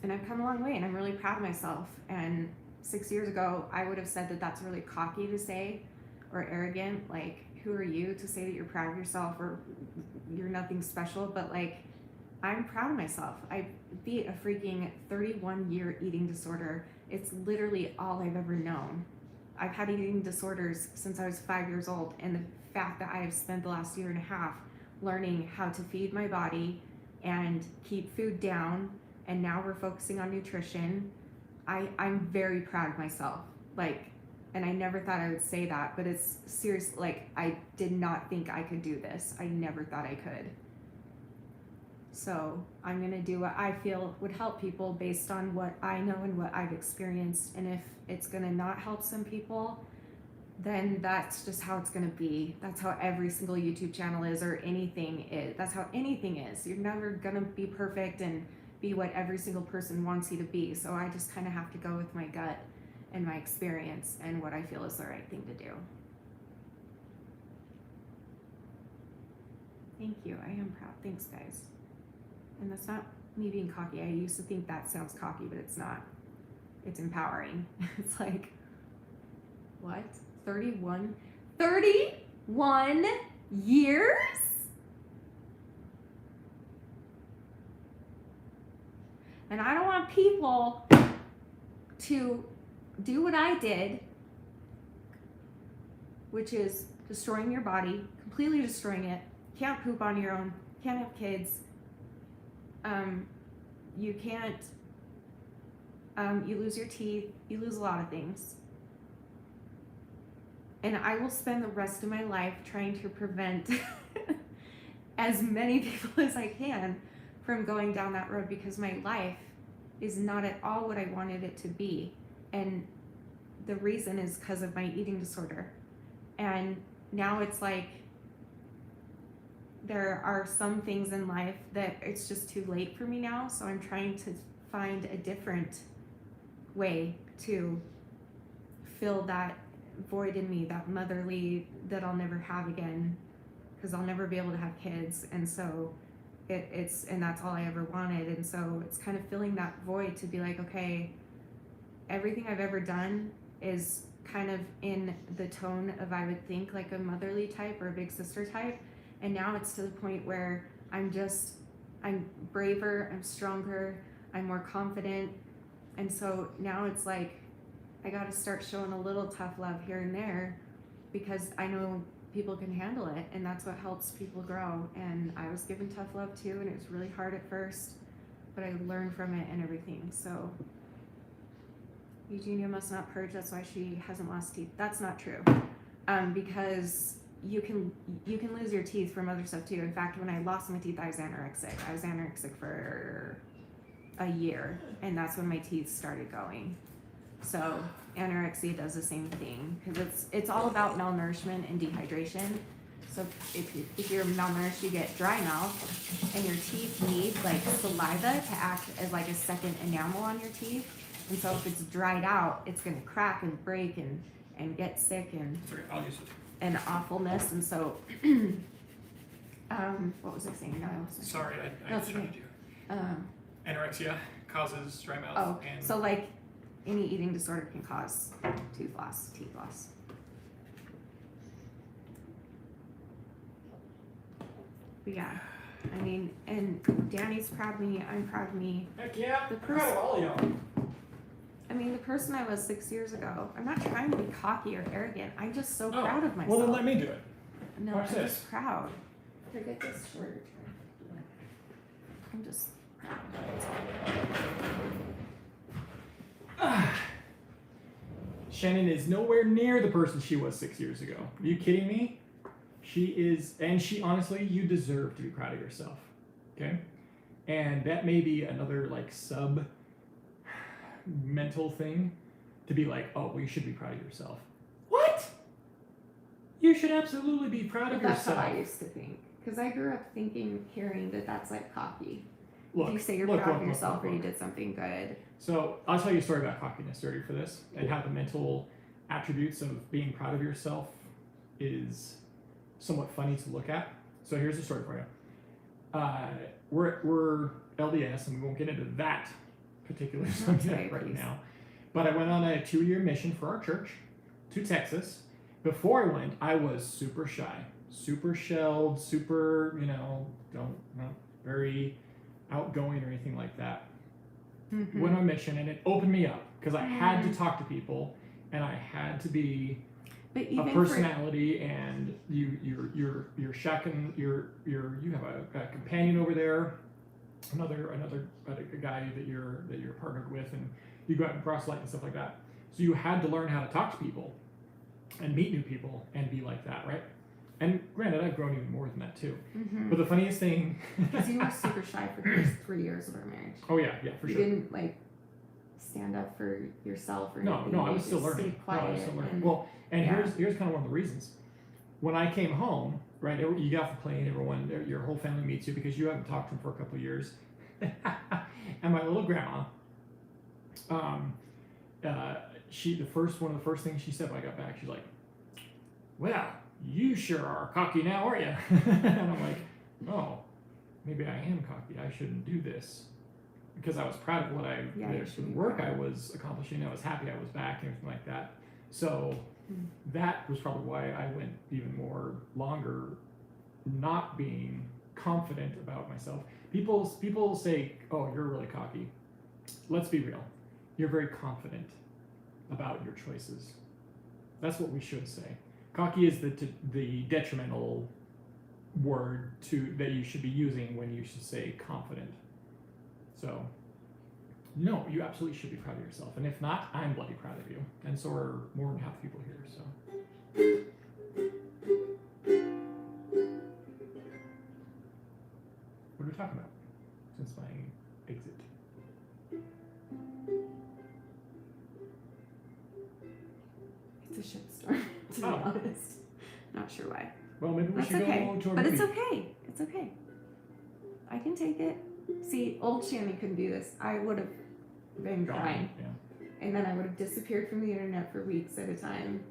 And I've come a long way, and I'm really proud of myself. And 6 years ago, I would have said that that's really cocky to say, or arrogant. Like, who are you to say that you're proud of yourself or you're nothing special? But like, I'm proud of myself. I beat a freaking 31-year eating disorder. It's literally all I've ever known. I've had eating disorders since I was 5 years old, and the fact that I have spent the last year and a half learning how to feed my body and keep food down, and now we're focusing on nutrition, I'm very proud of myself. Like, and I never thought I would say that, but it's serious. Like, I did not think I could do this. I never thought I could. So I'm going to do what I feel would help people based on what I know and what I've experienced. And if it's going to not help some people, then that's just how it's going to be. That's how every single YouTube channel is, or anything is. That's how anything is. You're never going to be perfect and be what every single person wants you to be. So I just kind of have to go with my gut and my experience and what I feel is the right thing to do. Thank you. I am proud. Thanks, guys. And that's not me being cocky. I used to think that sounds cocky, but it's not. It's empowering. It's like, what? 31 years? And I don't want people to do what I did, which is destroying your body, completely destroying it. Can't poop on your own, can't have kids. You can't, you lose your teeth, you lose a lot of things. And I will spend the rest of my life trying to prevent as many people as I can from going down that road, because my life is not at all what I wanted it to be. And the reason is because of my eating disorder. And now it's like, there are some things in life that it's just too late for me now. So I'm trying to find a different way to fill that void in me, that motherly that I'll never have again, because I'll never be able to have kids. And so and that's all I ever wanted. And so it's kind of filling that void to be like, okay, everything I've ever done is kind of in the tone of, I would think, like a motherly type or a big sister type. And now it's to the point where I'm braver, I'm stronger, I'm more confident. And so now it's like, I got to start showing a little tough love here and there, because I know people can handle it, and that's what helps people grow. And I was given tough love too, and it was really hard at first, but I learned from it and everything. So Eugenia must not purge, that's why she hasn't lost teeth. That's not true, because you can lose your teeth from other stuff too. In fact, when I lost my teeth, I was anorexic. I was anorexic for a year, and that's when my teeth started going. So anorexia does the same thing, because it's all about malnourishment and dehydration. So if you're malnourished, you get dry mouth, and your teeth need like saliva to act as like a second enamel on your teeth. And so if it's dried out, it's gonna crack and break and get sick and Sorry, I'll use it. and awfulness. And so, what was I saying? No, I wasn't. Sorry, I That's distracted okay. you. Anorexia causes dry mouth. Oh, and so like any eating disorder can cause teeth loss. But yeah, I mean, and Danny's proud of me. I'm proud of me. Heck yeah, The proud of all of y'all. I mean, the person I was 6 years ago. I'm not trying to be cocky or arrogant. I'm just so Oh, proud of myself. Well, then let me do it. No, watch I'm this. just proud. Forget this shirt. I'm just proud of myself. Shannon is nowhere near the person she was 6 years ago. Are you kidding me? She is, and she honestly, you deserve to be proud of yourself. Okay? And that may be another like sub mental thing to be like, oh, well, you should be proud of yourself. What? You should absolutely be proud of But that's yourself. how I used to think. Because I grew up hearing that that's like cocky. Look, If you say you're look, proud of look, yourself look. or you did something good. So I'll tell you a story about cockiness. Ready for this? And how the mental attributes of being proud of yourself is somewhat funny to look at. So here's the story for you. We're LDS, and we won't get into that particular subject right please. now. But I went on a 2-year mission for our church to Texas. Before I went, I was super shy, super shelled, super, not very outgoing or anything like that. Mm-hmm. Went on a mission, and it opened me up because I had to talk to people, and I had to be But a even personality, and you're shacking, you have a companion over there, another guy that you're partnered with, and you go out and cross light and stuff like that. So you had to learn how to talk to people and meet new people and be like that, right? And granted, I've grown even more than that too. Mm-hmm. But the funniest thing, Because you were super shy for the first 3 years of our marriage. oh yeah, for You sure. didn't like stand up for yourself or No, anything. I You was still just learning. stayed quiet. No, I was still learning. And, Well, and yeah. here's kind of one of the reasons. When I came home, right, you get off the plane, your whole family meets you because you haven't talked to them for a couple of years. And my little grandma, one of the first things she said when I got back, she's like, "Well, you sure are cocky now, aren't you?" And I'm like, "Oh, maybe I am cocky. I shouldn't do this." Because I was proud of the work I was accomplishing. I was happy I was back and everything like that. So that was probably why I went even more longer not being confident about myself. People say, "Oh, you're really cocky." Let's be real. You're very confident about your choices. That's what we should say. Cocky is the detrimental word that you should be using when you should say confident. So, no, you absolutely should be proud of yourself. And if not, I'm bloody proud of you. And so are more than half the people here. So, what are we talking about since my exit? It's a shitstorm, to be Oh. honest. Not sure why. Well, maybe we That's should okay. go to our But movie. it's okay. It's okay. I can take it. See, old Shanny couldn't do this. I would have been crying. Yeah. And then I would have disappeared from the internet for weeks at a time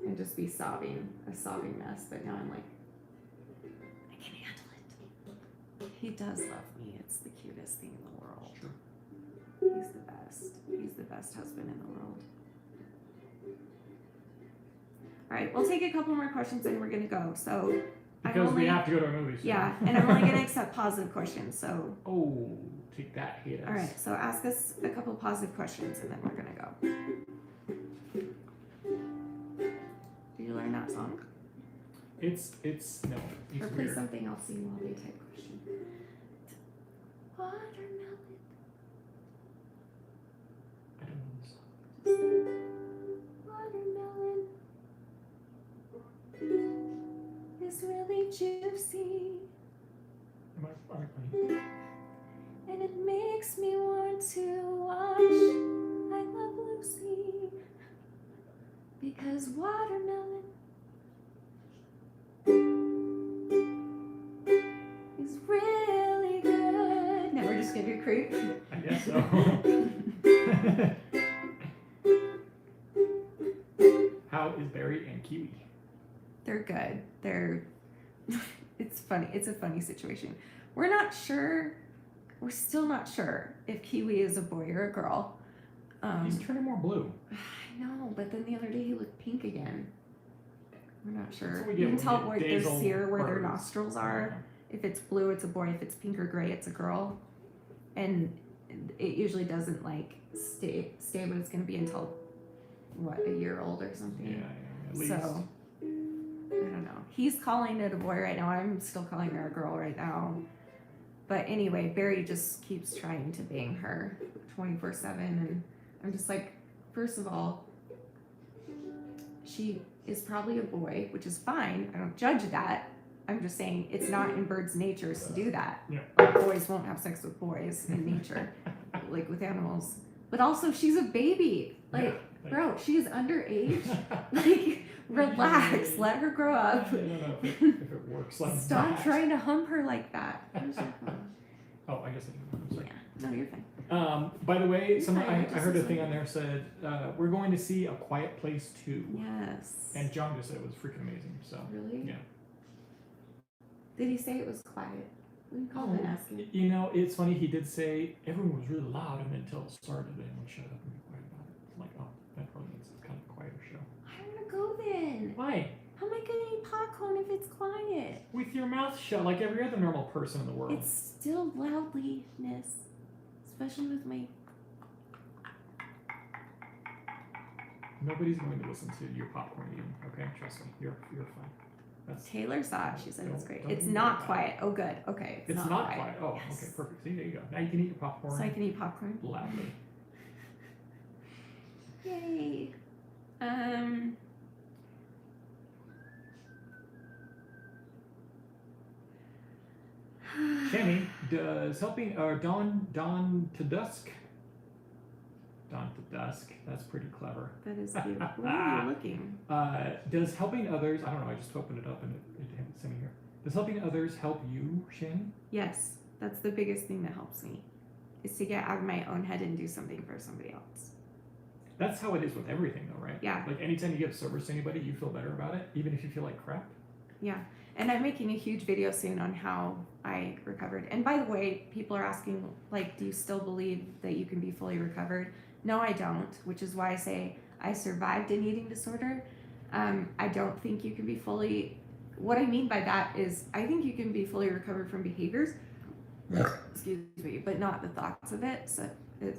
and just be sobbing, a sobbing mess. But now I'm like, I can handle it. He does love me. It's the cutest thing in the world. Sure. He's the best. He's the best husband in the world. All right, we'll take a couple more questions and we're gonna go. So Because we have to go to a movie. So. yeah, and I'm only gonna accept positive questions. So Oh, take that, haters. all right, so ask us a couple positive questions and then we're gonna go. Did you learn that song? It's no. It's Or play weird. something I'll sing while they type question. Watermelon. I don't know this song. Watermelon is really juicy Am I playing? and it makes me want to watch I Love Lucy because watermelon is really good. Now we're just gonna do creep. I guess so. is Barry and Kiwi? They're good. They're. It's funny. It's a funny situation. We're not sure. We're still not sure if Kiwi is a boy or a girl. He's turning more blue. I know, but then the other day he looked pink again. We're not sure. That's what we You get can when tell we get where their days old sear, where their birds. nostrils are. If it's blue, it's a boy. If it's pink or gray, it's a girl. And it usually doesn't like stay, but it's going to be until what, a year old or something. Yeah, at least. So I don't know. He's calling it a boy right now. I'm still calling her a girl right now. But anyway, Barry just keeps trying to bang her 24/7, and I'm just like, first of all, she is probably a boy, which is fine. I don't judge that. I'm just saying it's not in birds' natures to do that. Yeah. Like, boys won't have sex with boys in nature, like with animals. But also, she's a baby. Like, bro, she is underage. Like, relax. Let her grow up. I don't know if it works like Stop that. trying to hump her like that. Where's your phone? Oh, I guess I didn't. I'm sorry. Yeah. No, you're fine. By the way, You're fine, I just heard a this thing way. on there said we're going to see A Quiet Place 2. Yes. And John just said it was freaking amazing. So Really? yeah. Did he say it was quiet? We can call him and ask him. You know, it's funny. He did say everyone was really loud, and then until it started, everyone shut up and be quiet about it. I'm like, oh, that probably means it's kind of a quieter show. I don't want to go then. Why? How am I going to eat popcorn if it's quiet? With your mouth shut, like every other normal person in the world. It's still loudliness, especially with my. Nobody's going to listen to your popcorn eating. Okay, trust me, you're fine. That's Taylor saw it. She said it's great. Don't It's even not worry about quiet. Oh, good. Okay. It's not quiet. Oh, Yes. okay, perfect. See, there you go. Now you can eat your popcorn So I can eat popcorn. loudly. Yay. Shanny does helping dawn to dusk. Dawn to dusk. That's pretty clever. That is cute. Where are you looking? Does helping others? I don't know. I just opened it up and it sent me here. Does helping others help you, Shanny? Yes, that's the biggest thing that helps me, is to get out of my own head and do something for somebody else. That's how it is with everything, though, right? Yeah. Like anytime you give service to anybody, you feel better about it, even if you feel like crap. Yeah. And I'm making a huge video soon on how I recovered. And by the way, people are asking, like, do you still believe that you can be fully recovered? No, I don't, which is why I say I survived an eating disorder. I don't think you can be fully, what I mean by that is I think you can be fully recovered from behaviors, excuse me, but not the thoughts of it. So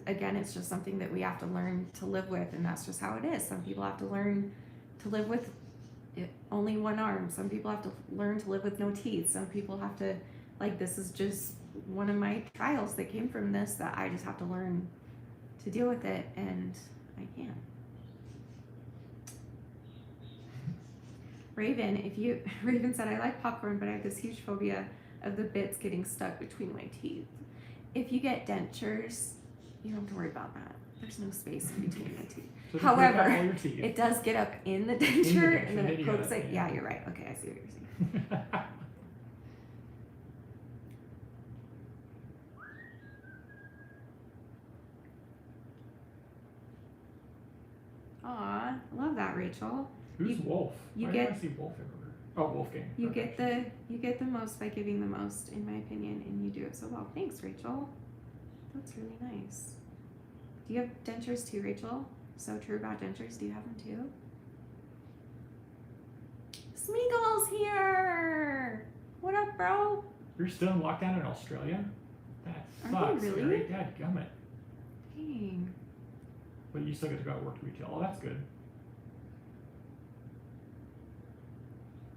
again, it's just something that we have to learn to live with, and that's just how it is. Some people have to learn to live with only one arm. Some people have to learn to live with no teeth. Some people have to, like, this is just one of my trials that came from this, that I just have to learn to deal with it, and I can. Raven said, I like popcorn, but I have this huge phobia of the bits getting stuck between my teeth. If you get dentures, you don't have to worry about that. There's no space in between the teeth. So just However, break out all your teeth. It does get up in the denture, and then it you pokes gotta- it. Yeah, you're right. Okay, I see what you're saying. Aw, love that, Rachel. Who's Wolf? you Why get- do I see Wolf everywhere? Oh, Wolfgang. You Okay. get the most by giving the most, in my opinion, and you do it so well. Thanks, Rachel. That's really nice. Do you have dentures too, Rachel? So true about dentures. Do you have them too? Smeagol's here. What up, bro? You're still in lockdown in Australia? That Are sucks. they really? Dadgummit. Dang. But you still get to go out work retail. Oh, that's good.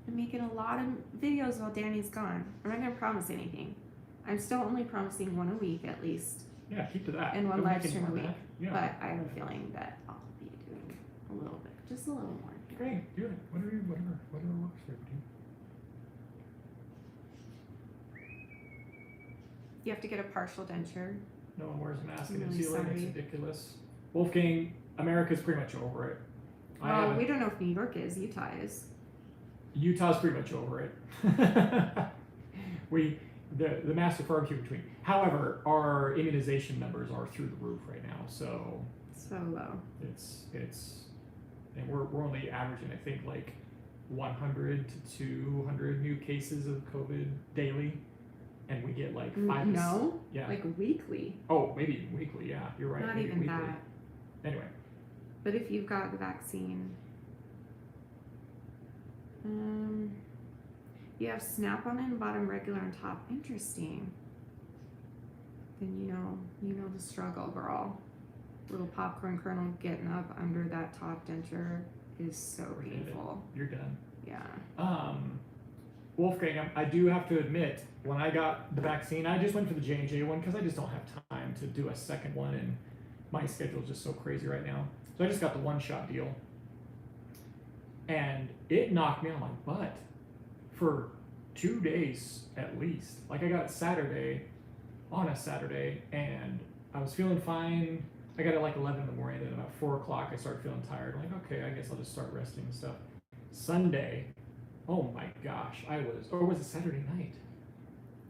I'm making a lot of videos while Danny's gone. I'm not gonna promise anything. I'm still only promising one a week at least, Yeah, keep to that. and one Don't live make any stream a more week. than that. Yeah. But I have a feeling that I'll be doing a little bit, just a little more. Great, do it. Whatever works for you. You have to get a partial denture. No one wears a mask I'm in New really Zealand. It's sorry. ridiculous. Wolfgang, America's pretty much over it. Well, we don't know if New York is. Utah is. Utah's pretty much over it. The masks are far and few between. However, our immunization numbers are through the roof right now, so So low. it's and we're only averaging, I think, like 100 to 200 new cases of COVID daily, and we get like 5 to No, yeah. like weekly. Oh, maybe even weekly. Yeah, you're right. Not maybe even weekly. that. Anyway, But if you've got the vaccine, you have snap on and bottom, regular on top. Interesting. Then you know the struggle, girl. Little popcorn kernel getting up under that top denture is so Forget it. painful. You're done. Yeah. Wolfgang, I do have to admit, when I got the vaccine, I just went for the J&J one because I just don't have time to do a second one, and my schedule's just so crazy right now. So I just got the one-shot deal, and it knocked me on my butt for 2 days at least. Like, I got it on a Saturday, and I was feeling fine. I got it like 11 in the morning, and then about 4 o'clock I started feeling tired. I'm like, okay, I guess I'll just start resting and stuff. Sunday, oh my gosh, or was it Saturday night?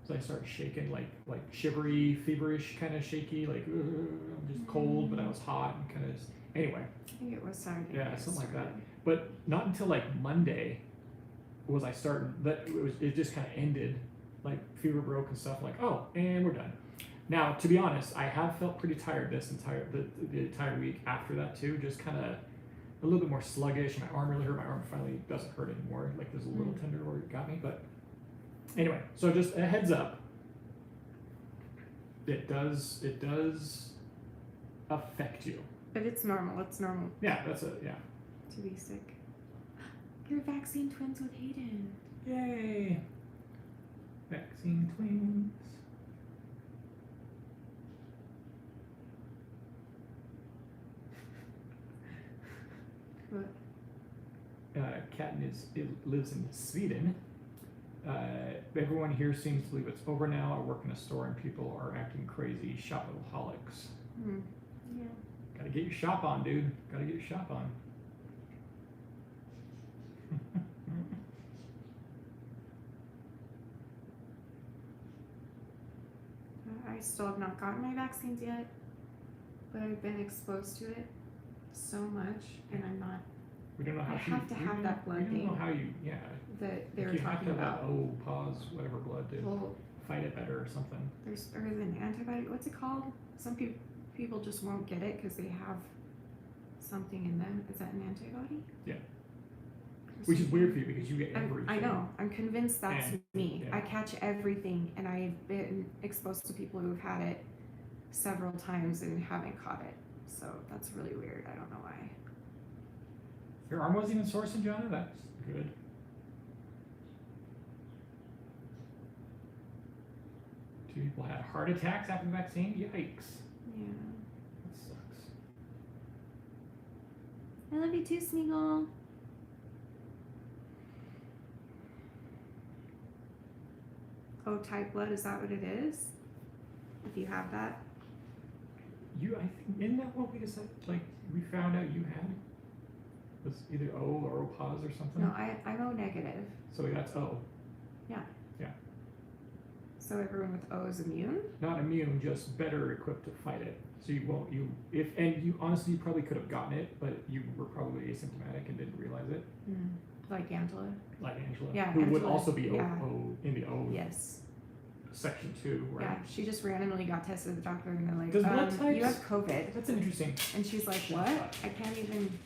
So I started shaking, like shivery, feverish, kind of shaky, like I'm just cold, but I was hot and kind of. Anyway, I think it was Saturday. yeah, night something like that. started. But not until like Monday was I starting. That it just kind of ended, like fever broke and stuff. Like, oh, and we're done. Now, to be honest, I have felt pretty tired the entire week after that too. Just kind of a little bit more sluggish. My arm really hurt. My arm finally doesn't hurt anymore. Like there's a little tender where it got me, but anyway. So just a heads up. It does affect you. But it's normal. It's normal Yeah, that's yeah. to be sick. You're vaccine twins with Hayden. Yay! Vaccine twins. What? Katniss lives in Sweden. Everyone here seems to believe it's over now. I work in a store and people are acting crazy. Shopaholics. Yeah. Gotta get your shop on, dude. Gotta get your shop on. I still have not gotten my vaccines yet, but I've been exposed to it so much, and I'm not. We don't know how I have to have that blood We don't know thing. how you, yeah. That they were you have talking to have about. that pause, whatever blood to Well, fight it better or something. there's an antibody. What's it called? Some people just won't get it because they have something in them. Is that an antibody? Yeah. Or Which is something? weird for you because you get everything. I know. I'm convinced that's And- me. yeah. I catch everything, and I've been exposed to people who've had it several times and haven't caught it. So that's really weird. I don't know why. Your arm wasn't even sore, Joanna? That's good. Two people had heart attacks after the vaccine? Yikes. Yeah. That sucks. I love you too, Smeagol. Oh, type blood, is that what it is? If you have that? I think, isn't that what we decided, like, we found out you had? Was either O or O pos or something? No, I'm O negative. So that's O. So everyone with O is immune? Not immune, just better equipped to fight it. So you won't, honestly, you probably could have gotten it, but you were probably asymptomatic and didn't realize it. Like Angela? Like Angela. Yeah, Who would Angela, also be yeah. O in the O Yes. section 2, right? Yeah, she just randomly got tested at the doctor and they're like, Does blood you types- have COVID. That's interesting. And she's like, what? I can't even,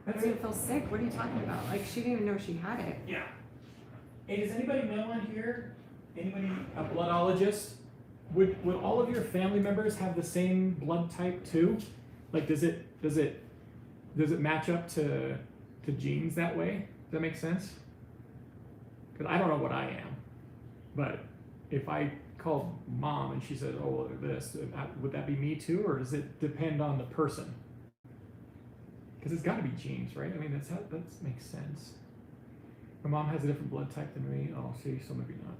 I That's don't even feel sick. What are you talking about? Like, she didn't even know she had it. Yeah. Hey, does anybody know on here? Anybody a bloodologist? Would all of your family members have the same blood type too? Like, does it match up to genes that way? Does that make sense? Because I don't know what I am, but if I called mom and she said, "Oh, well, this," would that be me too, or does it depend on the person? Because it's got to be genes, right? I mean, that makes sense. My mom has a different blood type than me. Oh, see, so maybe not.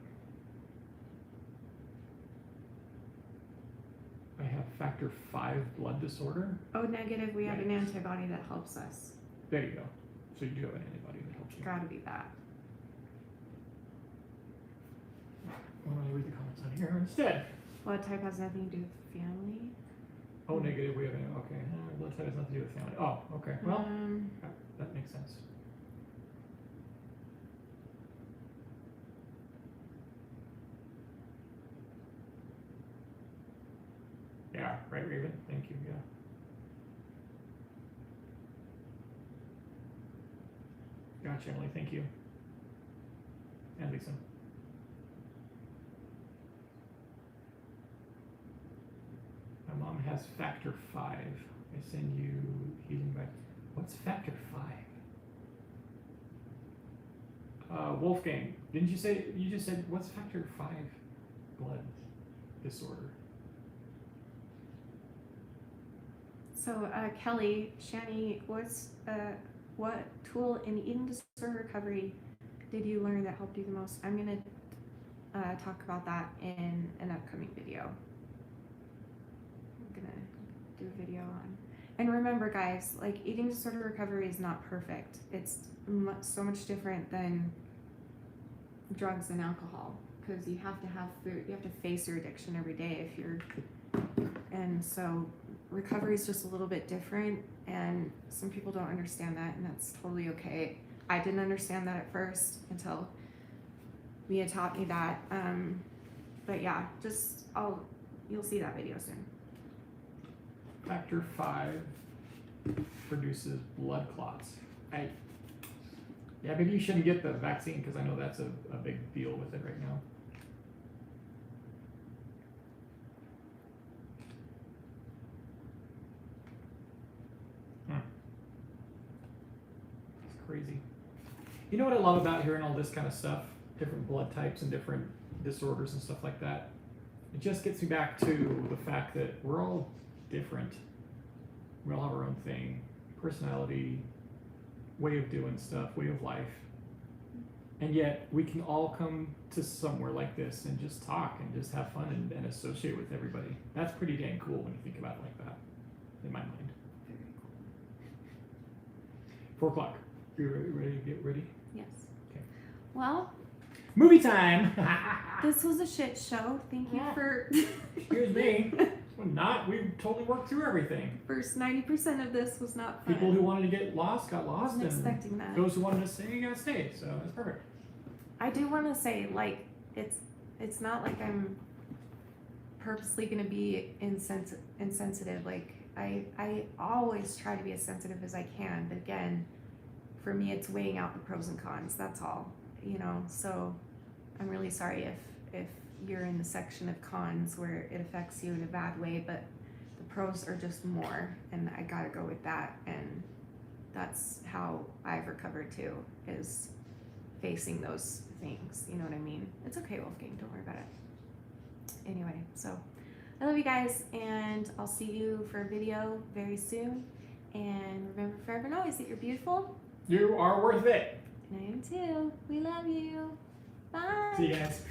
I have factor 5 blood disorder. O negative, we have an antibody that helps us. There you go. So you do have an antibody that helps you. Gotta be that. Why don't I read the comments on here instead? Blood type has nothing to do with family. O negative, we have an okay. Blood type has nothing to do with family. Oh, okay. Well, that makes sense. Yeah, right, Raven. Thank you. Yeah. Gotcha, Emily. Thank you. And Lisa. My mom has factor 5. I send you healing by. What's factor 5? Wolfgang, didn't you say, you just said, what's factor 5 blood disorder? So, Kelly, Shanny, what tool in eating disorder recovery did you learn that helped you the most? I'm gonna talk about that in an upcoming video. I'm gonna do a video on. And remember, guys, like eating disorder recovery is not perfect. It's so much different than drugs and alcohol because you have to have food. You have to face your addiction every day if you're. And so recovery is just a little bit different, and some people don't understand that, and that's totally okay. I didn't understand that at first until Mia taught me that. But yeah, you'll see that video soon. Factor 5 produces blood clots. Yeah, maybe you shouldn't get the vaccine because I know that's a big deal with it right now. It's crazy. You know what I love about hearing all this kind of stuff? Different blood types and different disorders and stuff like that. It just gets me back to the fact that we're all different. We all have our own thing, personality, way of doing stuff, way of life. And yet we can all come to somewhere like this and just talk and just have fun and associate with everybody. That's pretty dang cool when you think about it like that, in my mind. Very cool. 4 o'clock. You ready to get ready? Yes. Okay. Well, Movie time! this was a shit show. Thank you Yeah. for Excuse me. We totally worked through everything. first 90% of this was not fun. People who wanted to get lost got I lost, wasn't and expecting that. those who wanted to stay got to stay. So that's perfect. I do want to say, like, it's not like I'm purposely going to be insensitive. Like, I always try to be as sensitive as I can. But again, for me, it's weighing out the pros and cons. That's all, you know. So I'm really sorry if you're in the section of cons where it affects you in a bad way, but the pros are just more, and I gotta go with that. And that's how I've recovered too, is facing those things. You know what I mean? It's okay, Wolfgang, don't worry about it. Anyway, so I love you guys, and I'll see you for a video very soon. And remember forever and always that you're beautiful. You are worth it. And I am too. We love you. Bye. See you guys.